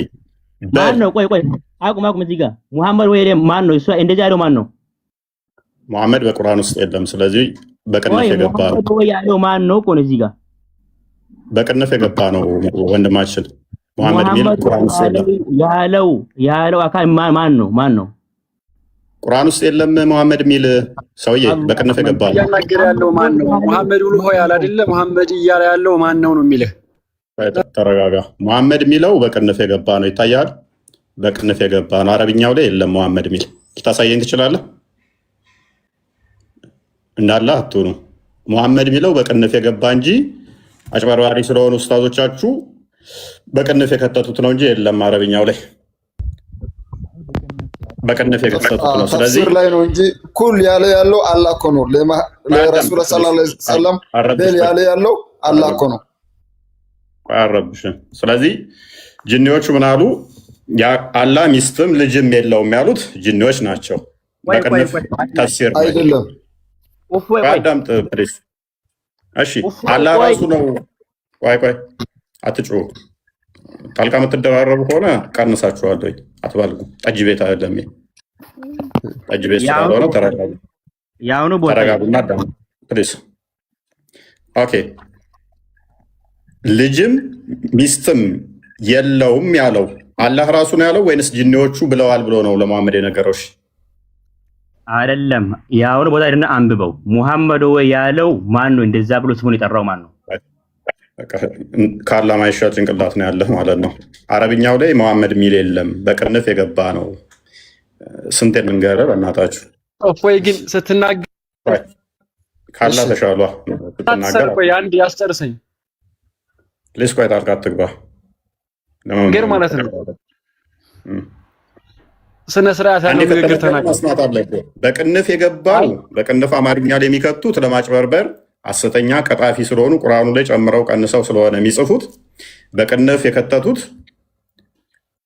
ማን ነው ቆይ አቁም እዚህ ጋር ሙሐመድ ወይ ማን ነው እሱ እንደዚህ ያለው ማን ነው ሙሐመድ በቁርአን ውስጥ የለም ስለዚህ በቅንፍ የገባ ነው ሙሐመድ ወይ ያለው ማን ነው እኮ እዚህ ጋር በቅንፍ የገባ ነው ወንድማችን ሙሐመድ ሚል ቁርአን ውስጥ የለም ያለው አካል ማን ነው ቁርአን ውስጥ የለም ሙሐመድ ሚል ሰውዬ በቅንፍ የገባ ነው እያናገረ ያለው ማን ነው ሙሐመድ ብሎ ሆይ አይደለ ሙሐመድ እያለ ያለው ማን ነው የሚልህ ተረጋጋ ሙሐመድ ሚለው በቅንፍ የገባ ነው ይታያል በቅንፍ የገባ ነው አረብኛው ላይ የለም ሙሐመድ ሚል ልታሳየኝ ትችላለህ እንዳለ አትሁኑ ሙሐመድ ሚለው በቅንፍ የገባ እንጂ አጭበርባሪ ስለሆኑ ኡስታዞቻችሁ በቅንፍ የከተቱት ነው እንጂ የለም አረብኛው ላይ በቅንፍ የከተቱት ነው ስለዚህ ተፍሲር ላይ ነው እንጂ ኩል ያለው አላህ እኮ ነው ለረሱል ሰለላሁ ዐለይሂ ወሰለም በል ያለው አላህ እኮ ነው አረብሽ ስለዚህ ጅኒዎቹ ምን አሉ ያ አላህ ሚስትም ልጅም የለውም ያሉት ጅኒዎች ናቸው በቅንፍ ተፍሲር አይደለም አዳምጥ ፕሊዝ እሺ አላህ ራሱ ነው ቆይ አትጩሁ ጣልቃ የምትደራረቡ ከሆነ ቀንሳችኋለሁ አትባልጉ ጠጅ ቤት አይደለም ጠጅ ቤት ስለሆነ ተረጋጉና አዳምጡ ፕሊዝ ኦኬ ልጅም ሚስትም የለውም ያለው አላህ ራሱ ነው ያለው ወይንስ ጂኒዎቹ ብለዋል ብሎ ነው ለሙሐመድ የነገረው? አይደለም ያውን ቦታ አይደለም አንብበው ሙሐመድ ወይ ያለው ማን ነው እንደዛ ብሎ ስሙን የጠራው ማን ነው? ካላ ማይሻል ጭንቅላት ነው ያለህ ማለት ነው። አረብኛው ላይ ሙሐመድ ሚል የለም በቅንፍ የገባ ነው። ስንት ልንገርህ በእናታችሁ ወይ ግን ስትናገር ካላ ተሻሏ ስትናገር ቆይ አንድ ያስጨርሰኝ ሌስ ቆይ ጣልቃ አትግባ ግን ማለት ነው ስነ ስርዓት ያለው ንግግር ተናገር። በቅንፍ የገባው በቅንፍ አማርኛ ላይ የሚከቱት ለማጭበርበር ሐሰተኛ ቀጣፊ ስለሆኑ ቁርአኑ ላይ ጨምረው ቀንሰው ስለሆነ የሚጽፉት በቅንፍ የከተቱት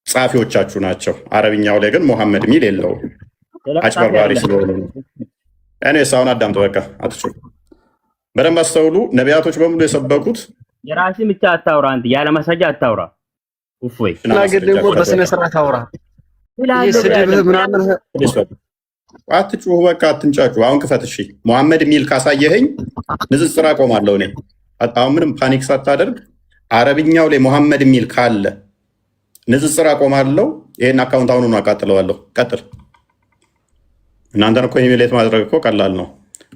ጻፊዎቻችሁ ናቸው። አረብኛው ላይ ግን ሙሐመድ ሚል የለውም አጭበርባሪ ስለሆኑ። እኔ ሳውን አዳምጥ በቃ አትችሉ። በደንብ አስተውሉ። ነቢያቶች በሙሉ የሰበኩት የራስህ ብቻ አታውራ፣ አንተ ያለ ማሳጃ አታውራ። እፎይ ነገር ደግሞ በስነ ስርዓት አውራ። ይስድብህ ምናምን አትጩሁ፣ በቃ አትንጫጩ። አሁን ክፈት። እሺ ሙሐመድ ሚል ካሳየኸኝ ንጽጽር አቆማለሁ እኔ። አሁን ምንም ፓኒክ ሳታደርግ አረብኛው ላይ ሙሐመድ ሚል ካለ ንጽጽር አቆማለሁ። ይሄን አካውንት አሁኑን አቃጥለዋለሁ። ቀጥል። እናንተን እኮ ኢሜሌት ማድረግ እኮ ቀላል ነው።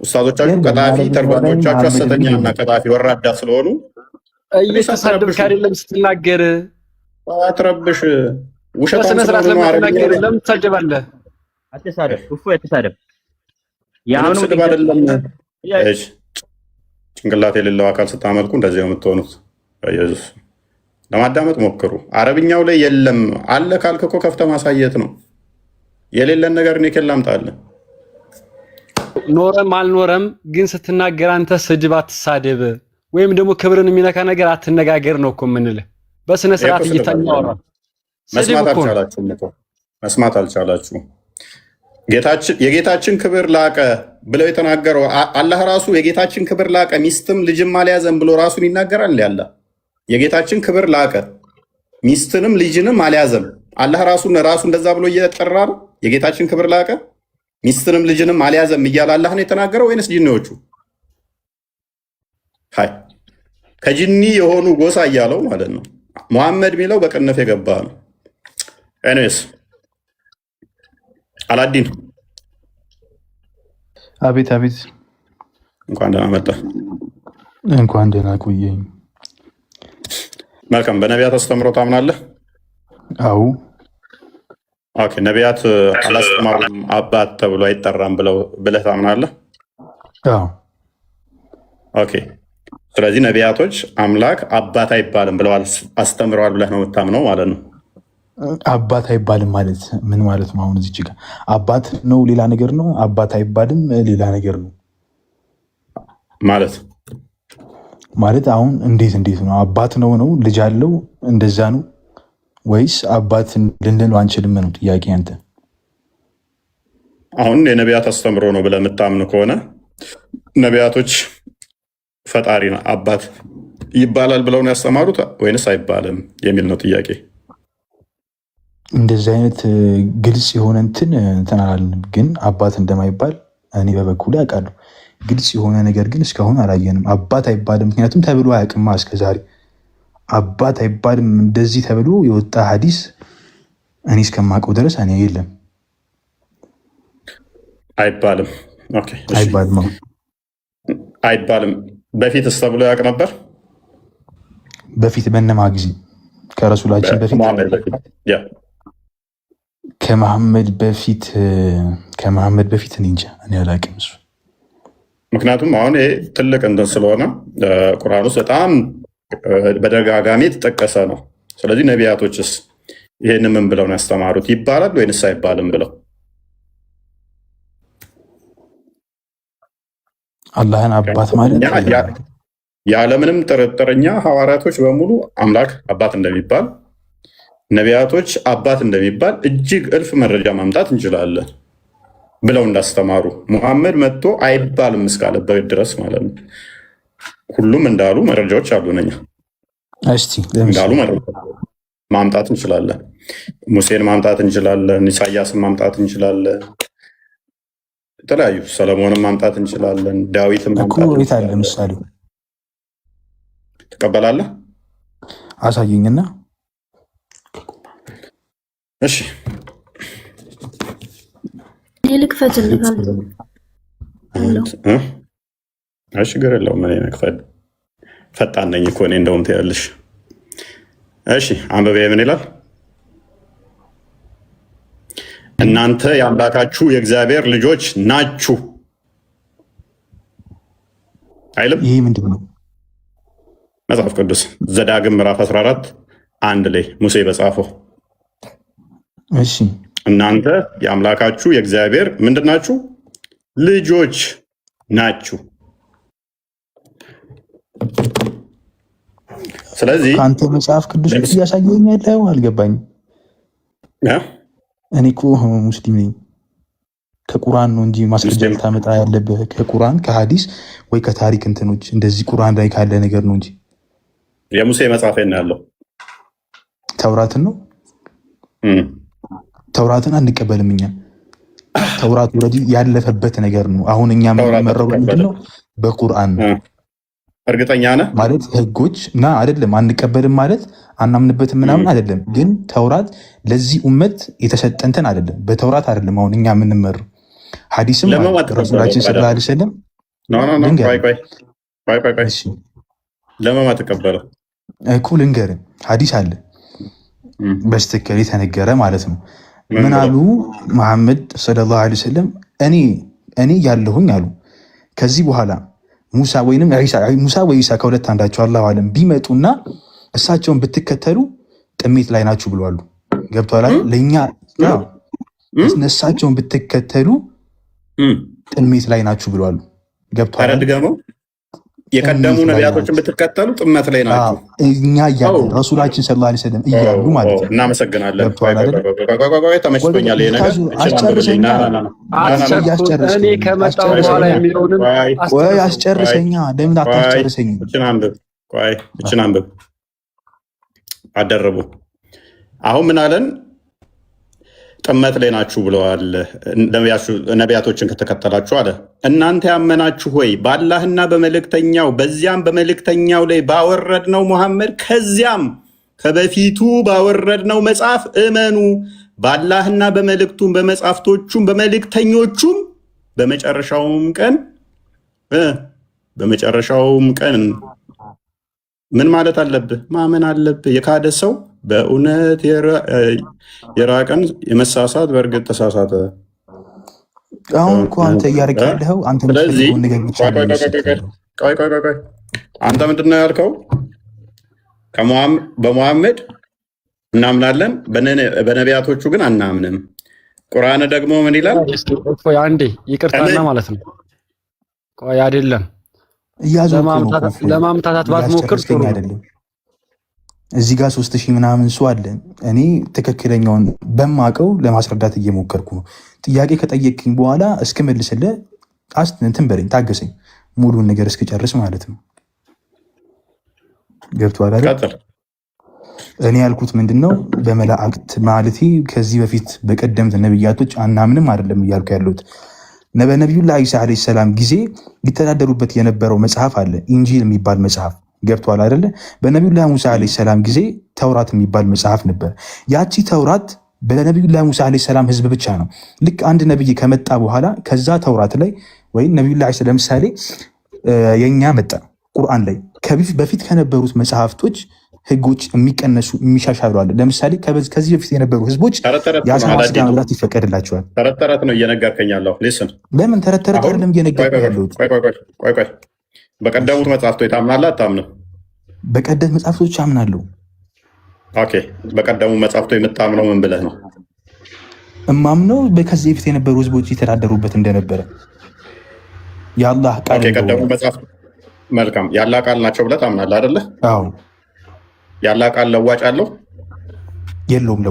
ኡስታዞቻችሁ ቀጣፊ፣ ተርጓሚዎቻችሁ ሐሰተኛ እና ቀጣፊ ወራዳ ስለሆኑ እየተሳደብክ አይደለም ስትናገር። አትረብሽ። ውሸት በስነ ስርዓት ለምትናገር ለምን ትሳደባለህ? አትሳደብ። እፎይ አትሳደብ። ያሁን ስድብ አይደለም። እሺ ጭንቅላት የሌለው አካል ስታመልኩ እንደዚህ ነው የምትሆኑት። ኢየሱስ ለማዳመጥ ሞክሩ። አረብኛው ላይ የለም አለ ካልክ እኮ ከፍተህ ማሳየት ነው። የሌለን ነገር እኔ ከላም ጣለ ኖረም አልኖረም ግን ስትናገር አንተ ስድብ አትሳደብ፣ ወይም ደግሞ ክብርን የሚነካ ነገር አትነጋገር ነው እኮ የምንልህ። በስነ ስርዓት እየታኛወራ መስማት አልቻላችሁም። የጌታችን ክብር ላቀ ብለው የተናገረው አላህ ራሱ የጌታችን ክብር ላቀ ሚስትም ልጅም አልያዘም ብሎ ራሱን ይናገራል። ያለ የጌታችን ክብር ላቀ ሚስትንም ልጅንም አልያዘም። አላህ ራሱ እንደዛ ብሎ እየጠራ ነው። የጌታችን ክብር ላቀ ሚስትንም ልጅንም አልያዘም እያለ አላህ ነው የተናገረው ወይንስ ጂኒዎቹ? ሃይ ከጂኒ የሆኑ ጎሳ እያለው ማለት ነው። ሙሐመድ ሚለው በቅንፍ የገባ ነው። ኤኒዌይስ አላዲን አቤት አቤት፣ እንኳን ደህና መጣ። እንኳን ደህና ቆየኝ። መልካም። በነቢያት አስተምሮ ታምናለህ? አዎ። ኦኬ። ነቢያት አላስተማሩም አባት ተብሎ አይጠራም ብለህ ታምናለህ? አዎ። ኦኬ። ስለዚህ ነቢያቶች አምላክ አባት አይባልም ብለዋል አስተምረዋል ብለህ ነው የምታምነው ማለት ነው። አባት አይባልም ማለት ምን ማለት ነው? አሁን እዚች ጋር አባት ነው ሌላ ነገር ነው፣ አባት አይባልም ሌላ ነገር ነው ማለት አሁን እንዴት ነው? አባት ነው ልጅ አለው እንደዛ ነው ወይስ አባት ልንለው አንችልም ነው ጥያቄ አንተ። አሁን የነቢያት አስተምሮ ነው ብለህ የምታምን ከሆነ ነቢያቶች ፈጣሪ አባት ይባላል ብለው ነው ያስተማሩት ወይንስ አይባልም የሚል ነው ጥያቄ። እንደዚህ አይነት ግልጽ የሆነ እንትን አላልንም፣ ግን አባት እንደማይባል እኔ በበኩሌ አውቃለሁ። ግልጽ የሆነ ነገር ግን እስካሁን አላየንም። አባት አይባልም ምክንያቱም ተብሎ አያውቅማ እስከዛሬ። አባት አይባልም እንደዚህ ተብሎ የወጣ ሐዲስ እኔ እስከማውቀው ድረስ እኔ የለም። አይባልም አይባልም። በፊትስ ተብሎ ያውቅ ነበር? በፊት በነማ ጊዜ? ከረሱላችን በፊት ከመሐመድ በፊት እኔ እንጃ፣ እኔ አላውቅም እሱ። ምክንያቱም አሁን ይሄ ትልቅ እንትን ስለሆነ ቁርአን ውስጥ በጣም በደጋጋሚ የተጠቀሰ ነው። ስለዚህ ነቢያቶችስ ይህን ምን ብለው ነው ያስተማሩት? ይባላል ወይንስ አይባልም ብለው? አላህን አባት ማለት ያለምንም ጥርጥርኛ ሐዋርያቶች በሙሉ አምላክ አባት እንደሚባል፣ ነቢያቶች አባት እንደሚባል እጅግ እልፍ መረጃ ማምጣት እንችላለን ብለው እንዳስተማሩ ሙሐመድ መጥቶ አይባልም እስካለበት ድረስ ማለት ነው። ሁሉም እንዳሉ መረጃዎች አሉ። ነኛ እንዳሉ መረጃ ማምጣት እንችላለን። ሙሴን ማምጣት እንችላለን። ኢሳያስን ማምጣት እንችላለን። የተለያዩ ሰለሞንን ማምጣት እንችላለን። ዳዊትን ማምጣት እንችላለን። ምሳሌ ትቀበላለህ? አሳየኝና። እሺ ችግር የለውም። እኔ መክፈል ፈጣን ነኝ እኮ እኔ እንደውም ትያለሽ። እሺ አንብቤ ምን ይላል? እናንተ የአምላካችሁ የእግዚአብሔር ልጆች ናችሁ አይልም? ይህ ምንድን ነው? መጽሐፍ ቅዱስ ዘዳግም ምዕራፍ 14 1 ላይ ሙሴ በጻፈው። እሺ እናንተ የአምላካችሁ የእግዚአብሔር ምንድን ናችሁ? ልጆች ናችሁ። ስለዚህ ከአንተ መጽሐፍ ቅዱስ እያሳየኝ ያለው አልገባኝም። እኔ እኮ ሙስሊም ነኝ። ከቁርአን ነው እንጂ ማስረጃ ልታመጣ ያለብህ ከቁርአን ከሐዲስ ወይ ከታሪክ እንትኖች እንደዚህ ቁርአን ላይ ካለ ነገር ነው እንጂ። የሙሴ መጽሐፍ ነው ያለው። ተውራትን ነው ተውራትን አንቀበልም እኛ። ተውራት ወዲ ያለፈበት ነገር ነው። አሁን እኛ የምንመረው ምንድነው? በቁርአን ነው። እርግጠኛ ነህ? ማለት ህጎች እና አይደለም አንቀበልም ማለት አናምንበትም ምናምን አይደለም። ግን ተውራት ለዚህ ኡመት የተሰጠ እንትን አይደለም። በተውራት አይደለም አሁን እኛ የምንመረው። ሐዲስም ረሱላችን ሰለላሁ ዐለይሂ ወሰለም ለማማ ተቀበለው እኮ ልንገርህ፣ ሐዲስ አለ በስትክክል የተነገረ ማለት ነው። ምን አሉ መሐመድ ሰለላሁ ዐለይሂ ወሰለም? እኔ ያለሁኝ አሉ ከዚህ በኋላ ሙሳ ወይንም ሙሳ ወይ ኢሳ ከሁለት አንዳቸው አላሁ አለም ቢመጡና እሳቸውን ብትከተሉ ጥሜት ላይ ናችሁ ብለዋሉ። ገብቷል አይደል? ለኛ እሳቸውን ብትከተሉ ጥሜት ላይ ናችሁ ብለዋሉ። ገብቷል አይደል? የቀደሙ ነቢያቶችን ብትከተሉ ጥመት ላይ ናችሁ እኛ እያሉ ረሱላችን ሰለላሁ ዐለይሂ ወሰለም እያሉ ማለት ነው። እናመሰግናለን። ተመችቶኛል። አስጨርሰኛ ለምን አታስጨርሰኝ? እችን አንብብ። አደረቡ አሁን ምን አለን? ጥመት ላይ ናችሁ ብለዋል። ነቢያቶችን ከተከተላችሁ አለ። እናንተ ያመናችሁ ሆይ በአላህና በመልእክተኛው በዚያም በመልእክተኛው ላይ ባወረድነው ሙሐመድ ከዚያም ከበፊቱ ባወረድነው መጽሐፍ እመኑ። በአላህና በመልእክቱም በመጽሐፍቶቹም በመልእክተኞቹም በመጨረሻውም ቀን ምን ማለት አለብህ? ማመን አለብህ። የካደ ሰው በእውነት የራቀን የመሳሳት በእርግጥ ተሳሳተ። አሁን እኮ አንተ እያደረግህ ያለኸው አንተ ቆይ አንተ ምንድን ነው ያልከው? በሙሐመድ እናምናለን፣ በነቢያቶቹ ግን አናምንም። ቁርአን ደግሞ ምን ይላል? ቆይ አንዴ ይቅርታና ማለት ነው። ቆይ አይደለም ለማምታታት ባትሞክር ጥሩ አይደለም። እዚህ ጋር 3000 ምናምን ሰው አለ። እኔ ትክክለኛውን በማቀው ለማስረዳት እየሞከርኩ ነው። ጥያቄ ከጠየቅኝ በኋላ እስክመልስልህ እንትን በለኝ፣ ታገሰኝ፣ ሙሉን ነገር እስክጨርስ ማለት ነው። ገብቶሃል አይደል? እኔ ያልኩት ምንድነው በመላእክት ማለት ከዚህ በፊት በቀደምት ነብያቶች አናምንም አይደለም እያልኩ ያለሁት። በነቢዩላህ ኢሳ ዓለይሂ ሰላም ጊዜ ሊተዳደሩበት የነበረው መጽሐፍ አለ፣ ኢንጂል የሚባል መጽሐፍ። ገብቶሃል አይደለ? በነቢዩላህ ሙሳ ዓለይሂ ሰላም ጊዜ ተውራት የሚባል መጽሐፍ ነበር። ያቺ ተውራት በነቢዩላህ ሙሳ ዓለይሂ ሰላም ህዝብ ብቻ ነው። ልክ አንድ ነብይ ከመጣ በኋላ ከዛ ተውራት ላይ ወይም ነቢዩላህ ኢሳ ለምሳሌ የኛ መጣ ቁርአን ላይ በፊት ከነበሩት መጽሐፍቶች ህጎች የሚቀነሱ የሚሻሻሉ አለ። ለምሳሌ ከዚህ በፊት የነበሩ ህዝቦች የአሳማ ስጋ መብላት ይፈቀድላቸዋል። ተረት ነው እየነገርከኝ ያለው። ለምን ተረት አይደለም እየነገርከኝ ያለሁት። ቆይ በቀደሙት መጽሐፍቶች ታምናለህ አታምንም? በቀደምት መጽሐፍቶች አምናለሁ። ኦኬ፣ በቀደሙ መጽሐፍቶች የምታምነው ምን ብለህ ነው? እማምነው ከዚህ በፊት የነበሩ ህዝቦች የተዳደሩበት እንደነበረ የአላህ ቃል ቀደሙ መጽሐፍ። መልካም፣ የአላህ ቃል ናቸው ብለህ ታምናለህ አይደለ? አዎ። የአላህ ቃል ለዋጭ አለው የለውም?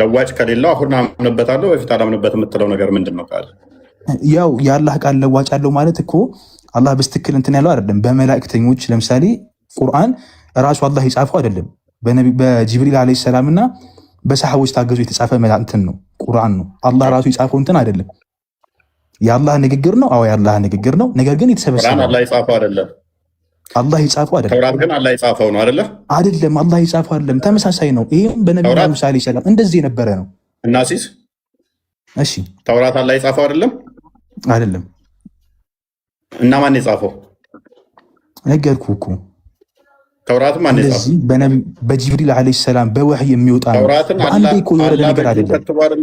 ለዋጭ ከሌለው አሁን አምንበታለሁ በፊት አላምንበት የምትለው ነገር ምንድን ነው? ቃል ያው የአላህ ቃል ለዋጭ አለው ማለት እኮ አላህ በስትክክል እንትን ያለው አይደለም። በመላእክተኞች ለምሳሌ ቁርአን ራሱ አላህ የጻፈው አይደለም። በጅብሪል ዓለይሂ ሰላም እና በሰሐቦች ታገዙ የተጻፈ እንትን ነው፣ ቁርአን ነው። አላህ ራሱ የጻፈው እንትን አይደለም። የአላህ ንግግር ነው። አዎ የአላህ ንግግር ነው። ነገር ግን የተሰበሰበ አላህ የጻፈው አይደለም። አላህ የጻፈው አይደለም። ተውራት ግን አላህ የጻፈው ነው አይደለ? አይደለም፣ አላህ የጻፈው አይደለም። ተመሳሳይ ነው። ይሄም በነብዩ ሙሳ ዓለይሂ ሰላም እንደዚህ የነበረ ነው። እናሲስ እሺ፣ ተውራት አላህ የጻፈው አይደለም? አይደለም። እና ማን የጻፈው? ነገርኩህ እኮ ተውራት ማን የጻፈው? በጅብሪል ዓለይሂ ሰላም በወህይ የሚወጣ ነው። በአንዴ እኮ የወረደ ነገር አይደለም።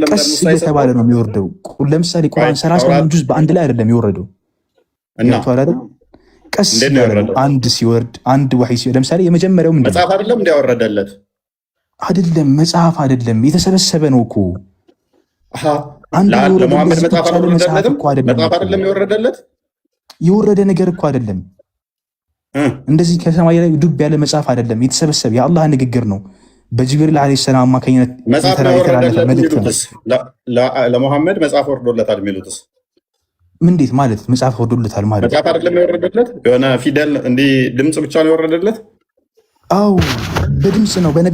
ቀስ እየተባለ ነው የሚወርደው። ለምሳሌ ቁርአን 30 ጁዝ በአንድ ላይ አይደለም የወረደው። እና ቀስ እያለ ነው። አንድ ሲወርድ አንድ ወህይ ሲወርድ፣ ለምሳሌ የመጀመሪያው ምንድን ነው? መጽሐፍ አይደለም እንዲያወረደለት አይደለም። መጽሐፍ አይደለም፣ የተሰበሰበ ነው እኮ። ለሙሐመድ መጽሐፍ አይደለም የወረደለት። የወረደ ነገር እኮ አይደለም። እንደዚህ ከሰማይ ላይ ዱብ ያለ መጽሐፍ አይደለም። የተሰበሰበ የአላህ ንግግር ነው። በጅብሪል ዓለይሂ ሰላም አማካኝነት ለሙሐመድ መጽሐፍ ወርዶለታል የሚሉትስ እንዴት ማለት? መጽሐፍ ወርዶለታል ማለት መጽሐፍ አይደለም የወረደለት? የሆነ ፊደል እንዲህ ድምፅ ብቻ ነው የወረደለት? አው በድምፅ ነው በነቢዩ